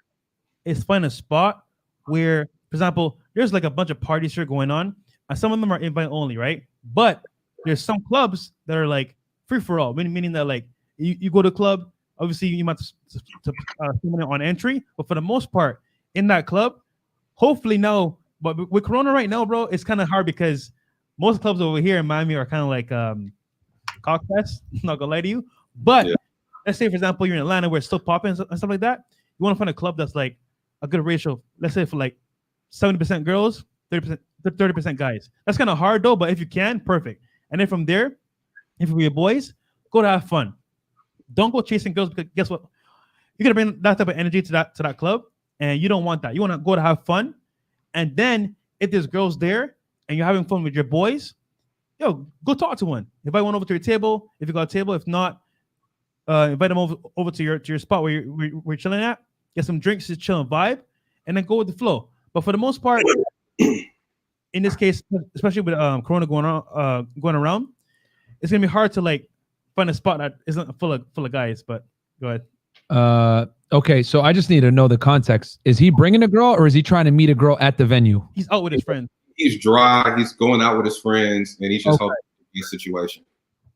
is find a spot where, for example, there's like a bunch of parties here going on, and some of them are invite only, right? But there's some clubs that are like free for all, meaning that like you go to a club, obviously you might spend on entry, but for the most part in that club, hopefully now, but with Corona right now, bro, it's kind of hard because most clubs over here in Miami are kind of like cockfest, not gonna lie to you. But let's say, for example, you're in Atlanta where it's still popping and stuff like that. You want to find a club that's like a good ratio. Let's say for like 70% girls, 30% guys. That's kind of hard though, but if you can, perfect. And then from there, if you're boys, go to have fun. Don't go chasing girls because guess what? You're gonna bring that type of energy to that club, and you don't want that. You want to go to have fun, and then if there's girls there and you're having fun with your boys, yo, go talk to one. Invite one over to your table if you got a table. If not, invite them over to your spot where you're chilling at. Get some drinks, just chill and vibe, and then go with the flow. But for the most part, in this case, especially with Corona going around, it's gonna be hard to like find a spot that isn't full of guys. But go ahead. Okay, so I just need to know the context. Is he bringing a girl or is he trying to meet a girl at the venue? He's out with his friends. He's dry. He's going out with his friends, and he's just hoping to be a situation.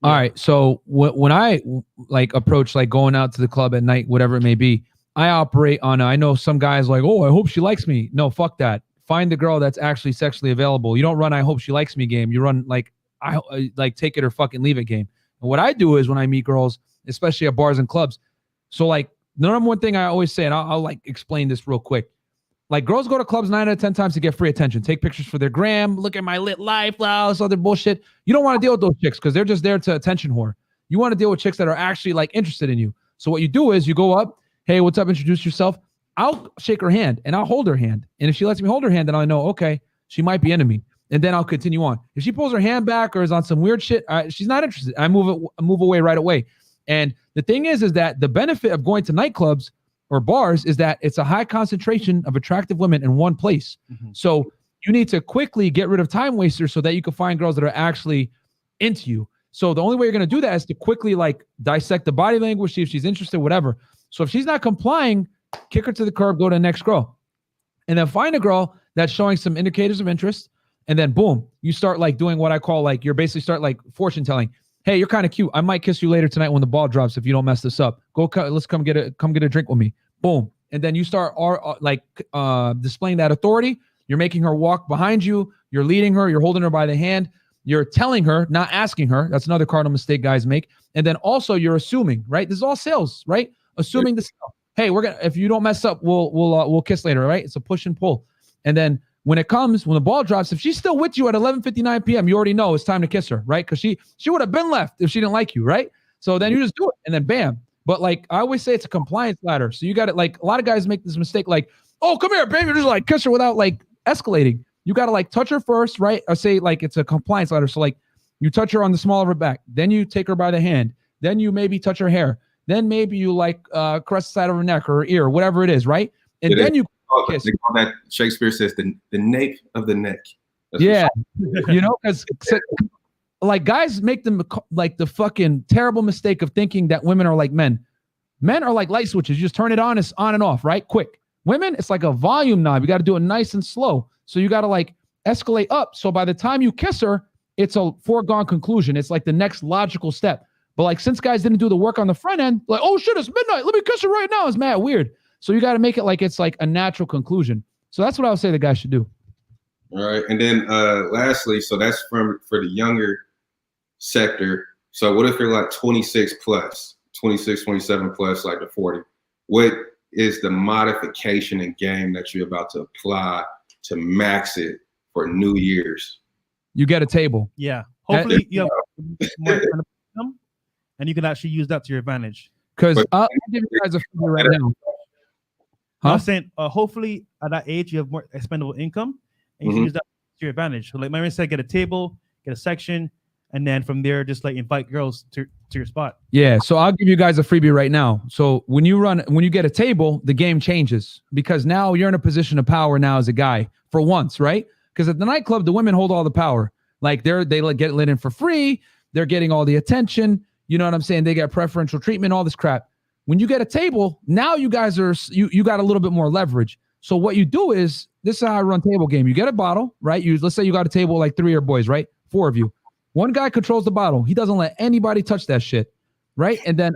All right. So when I like approach like going out to the club at night, whatever it may be, I operate on. I know some guys like, oh, I hope she likes me. No, fuck that. Find the girl that's actually sexually available. You don't run I hope she likes me game. You run like I like take it or fucking leave it game. And what I do is when I meet girls, especially at bars and clubs, so like the number one thing I always say, and I'll like explain this real quick. Like girls go to clubs 9 out of 10 times to get free attention, take pictures for their gram, look at my lit life, all this other bullshit. You don't want to deal with those chicks because they're just there to attention whore. You want to deal with chicks that are actually like interested in you. So what you do is you go up, hey, what's up? Introduce yourself. I'll shake her hand and I'll hold her hand. And if she lets me hold her hand, then I know, okay, she might be into me. And then I'll continue on. If she pulls her hand back or is on some weird shit, she's not interested. I move away right away. And the thing is that the benefit of going to nightclubs or bars is that it's a high concentration of attractive women in one place. Mm-hmm. So you need to quickly get rid of time wasters so that you can find girls that are actually into you. So the only way you're going to do that is to quickly like dissect the body language, see if she's interested, whatever. So if she's not complying, kick her to the curb, go to the next girl. And then find a girl that's showing some indicators of interest. And then boom, you start like doing what I call like, you're basically start like fortune telling. Hey, you're kind of cute. I might kiss you later tonight when the ball drops if you don't mess this up. Let's come get a drink with me. Boom. And then you start displaying that authority. You're making her walk behind you. You're leading her. You're holding her by the hand. You're telling her, not asking her. That's another cardinal mistake guys make. And then also you're assuming, right? This is all sales, right? Assuming the sale. Hey, if you don't mess up, we'll kiss later, right? It's a push and pull. And then when the ball drops, if she's still with you at 11:59 p.m., you already know it's time to kiss her, right? Because she would have been left if she didn't like you, right? So then you just do it, and then bam. But like I always say, it's a compliance ladder. So you got to like a lot of guys make this mistake, like, oh, come here, baby, just like kiss her without like escalating. You got to like touch her first, right? Or say like it's a compliance ladder. So like you touch her on the small of her back, then you take her by the hand, then you maybe touch her hair, then maybe you like caress the side of her neck or her ear, whatever it is, right? And then you kiss. They call that, Shakespeare says the nape of the neck. That's because like guys make them like the fucking terrible mistake of thinking that women are like men. Men are like light switches. You just turn it on, it's on and off, right? Quick. Women, it's like a volume knob. You got to do it nice and slow. So you got to like escalate up. So by the time you kiss her, it's a foregone conclusion. It's like the next logical step. But like since guys didn't do the work on the front end, like, oh shit, it's midnight. Let me kiss her right now. It's mad weird. So you got to make it like it's like a natural conclusion. So that's what I would say the guy should do. All right. And then lastly, so that's for the younger sector. So what if you're like 26 plus, 26, 27 plus, like the 40? What is the modification and game that you're about to apply to max it for New Year's? You get a table. Yeah. Hopefully you have more income, and you can actually use that to your advantage. Because I'll give you guys a figure right now. I'm saying, hopefully at that age, you have more expendable income, and you can use that to your advantage. So like Myron said, get a table, get a section, and then from there, just like invite girls to your spot. Yeah. So I'll give you guys a freebie right now. So when you get a table, the game changes because now you're in a position of power now as a guy for once, right? Because at the nightclub, the women hold all the power. Like they like get lit in for free. They're getting all the attention. You know what I'm saying? They get preferential treatment, all this crap. When you get a table, now you guys are, you got a little bit more leverage. So what you do is, this is how I run table game. You get a bottle, right? Let's say you got a table like 3 of your boys, right? 4 of you. One guy controls the bottle. He doesn't let anybody touch that shit, right? And then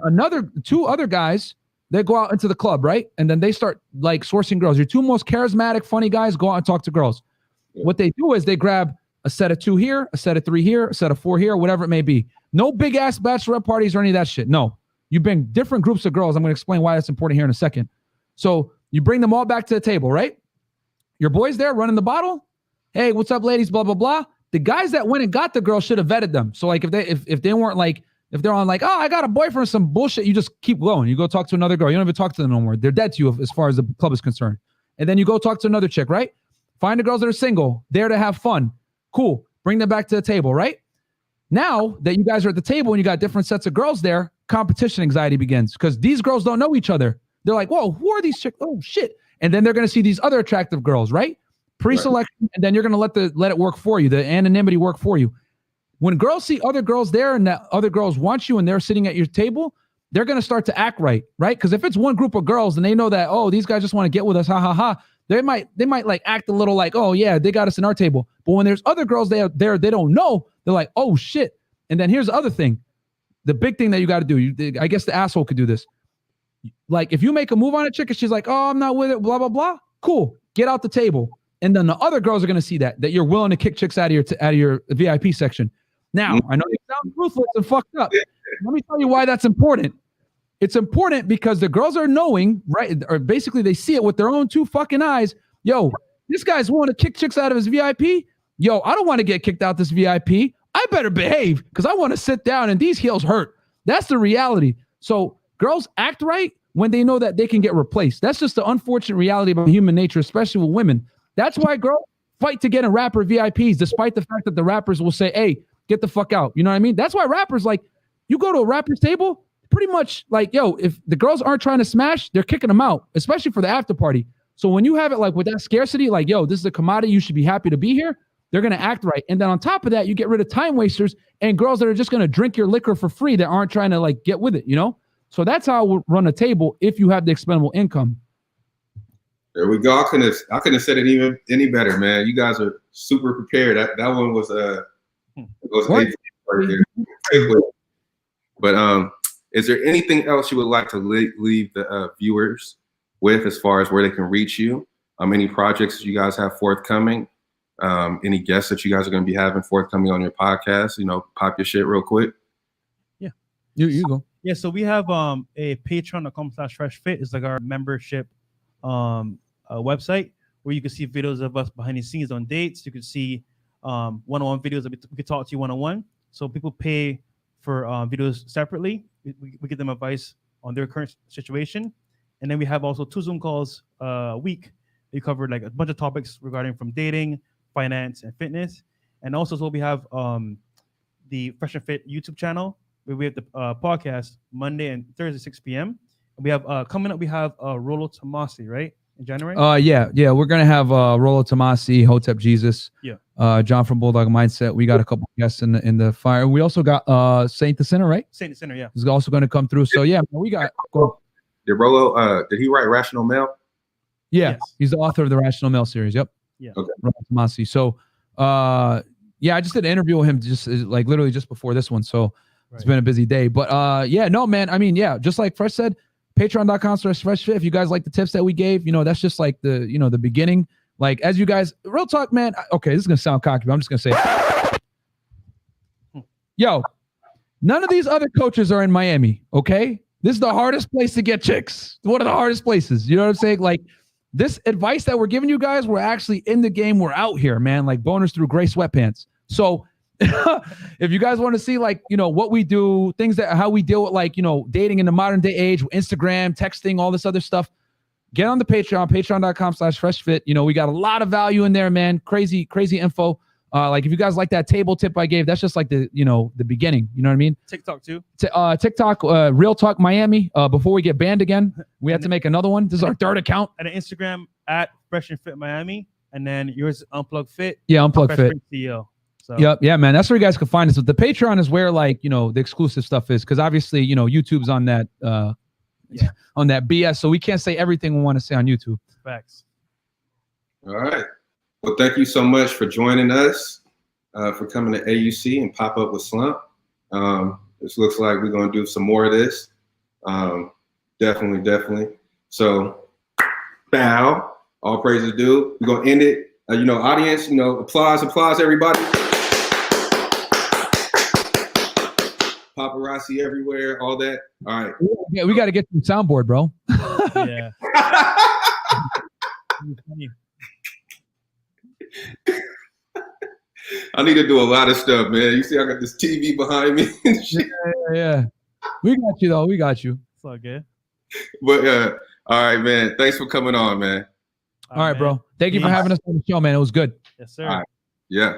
2 other guys, they go out into the club, right? And then they start like sourcing girls. Your 2 most charismatic, funny guys go out and talk to girls. Yeah. What they do is they grab a set of 2 here, a set of 3 here, a set of 4 here, whatever it may be. No big ass bachelorette parties or any of that shit. No. You bring different groups of girls. I'm going to explain why that's important here in a second. So you bring them all back to the table, right? Your boys there running the bottle. Hey, what's up, ladies? Blah, blah, blah. The guys that went and got the girl should have vetted them. So like if they weren't like, if they're on like, oh, I got a boyfriend, some bullshit, you just keep going. You go talk to another girl. You don't even talk to them no more. They're dead to you as far as the club is concerned. And then you go talk to another chick, right? Find the girls that are single, there to have fun. Cool. Bring them back to the table, right? Now that you guys are at the table and you got different sets of girls there, competition anxiety begins because these girls don't know each other. They're like, whoa, who are these chicks? Oh, shit. And then they're going to see these other attractive girls, right? Pre-selection, right. And then you're going to let it work for you, the anonymity work for you. When girls see other girls there and that other girls want you and they're sitting at your table, they're going to start to act right? Because if it's one group of girls and they know that, oh, these guys just want to get with us, ha, ha, ha, they might like act a little like, oh, yeah, they got us in our table. But when there's other girls there, they don't know. They're like, oh, shit. And then here's the other thing. The big thing that you got to do, I guess the asshole could do this. Like if you make a move on a chick and she's like, oh, I'm not with it, blah, blah, blah. Cool. Get out the table. And then the other girls are going to see that you're willing to kick chicks out of your VIP section. Now, I know you sound ruthless and fucked up. Let me tell you why that's important. It's important because the girls are knowing, right? Or basically they see it with their own 2 fucking eyes. Yo, this guy's willing to kick chicks out of his VIP. Yo, I don't want to get kicked out this VIP. I better behave because I want to sit down and these heels hurt. That's the reality. So girls act right when they know that they can get replaced. That's just the unfortunate reality about human nature, especially with women. That's why girls fight to get in rapper VIPs, despite the fact that the rappers will say, hey, get the fuck out. You know what I mean? That's why rappers, like, you go to a rapper's table, pretty much like, yo, if the girls aren't trying to smash, they're kicking them out, especially for the after party. So when you have it like with that scarcity, like, yo, this is a commodity, you should be happy to be here. they're going to act right. And then on top of that, you get rid of time wasters and girls that are just going to drink your liquor for free that aren't trying to like get with it, you know? So that's how I would run a table if you have the expendable income. There we go. I couldn't have said it even any better, man. You guys are super prepared. That one was right there. But is there anything else you would like to leave the viewers with as far as where they can reach you? Any projects you guys have forthcoming? Any guests that you guys are going to be having forthcoming on your podcast? You know, pop your shit real quick. Yeah, you go. Yeah, so we have a patreon.com/freshfit. It's like our membership website where you can see videos of us behind the scenes on dates. You can see one-on-one videos that we could talk to you one-on-one. So people pay for videos separately. We give them advice on their current situation. And then we have also 2 Zoom calls a week. We cover like a bunch of topics regarding from dating, finance, and fitness. And also, so we have the Fresh and Fit YouTube channel where we have the podcast Monday and Thursday, 6 p.m. And we have coming up, we have Rollo Tomasi, right? In January? Yeah. We're gonna have Rollo Tomasi, Hotep Jesus, John from Bulldog Mindset. We got a couple guests in the fire. We also got Saint the Sinner, right? Saint the Sinner, yeah. He's also gonna come through. So yeah, we got. Did Rollo? Did he write Rational Male? Yeah, Yes. He's the author of the Rational Male series. Yep. Yeah. Okay. Rollo Tomasi. So yeah, I just did an interview with him just like literally just before this one. So it's been a busy day. But yeah, no, man. I mean, yeah, just like Fresh said. Patreon.com/freshfit. If you guys like the tips that we gave, you know, that's just like the beginning. Like, as you guys, real talk, man. Okay, this is gonna sound cocky, but I'm just gonna say it. Yo, none of these other coaches are in Miami. Okay, this is the hardest place to get chicks. One of the hardest places. You know what I'm saying? Like, this advice that we're giving you guys, we're actually in the game. We're out here, man. Like boners through gray sweatpants. So. If you guys want to see like, you know, what we do, things that how we deal with like, you know, dating in the modern day age, Instagram, texting, all this other stuff, get on the patreon.com/freshfit. You know, we got a lot of value in there, man. Crazy info. Like if you guys like that table tip I gave, that's just like the beginning. You know what I mean? TikTok too. TikTok, Real Talk Miami. Before we get banned again, we have to make another one. This is our third account. And an Instagram @Fresh and Fit Miami. And then yours Unplug Fit. Yeah, Unplug Fit. CEO. So. Yep. Yeah, man. That's where you guys can find us. But the Patreon is where like, you know, the exclusive stuff is. Because obviously, you know, YouTube's on that on that BS. So we can't say everything we want to say on YouTube. Facts. All right. Well, thank you so much for joining us, for coming to AUC and Pop Up with Slump. This looks like we're going to do some more of this. Definitely. So, bow. All praises due. We're going to end it. You know, audience, you know, applause, everybody. Paparazzi everywhere, all that. All right. Yeah, we got to get some soundboard, bro. Yeah. I need to do a lot of stuff, man. You see, I got this TV behind me and shit. Yeah. We got you, though. We got you. It's all good. But, all right, man. Thanks for coming on, man. All right, bro. Thank you for having us on the show, man. It was good. Yes, sir. All right. Yeah.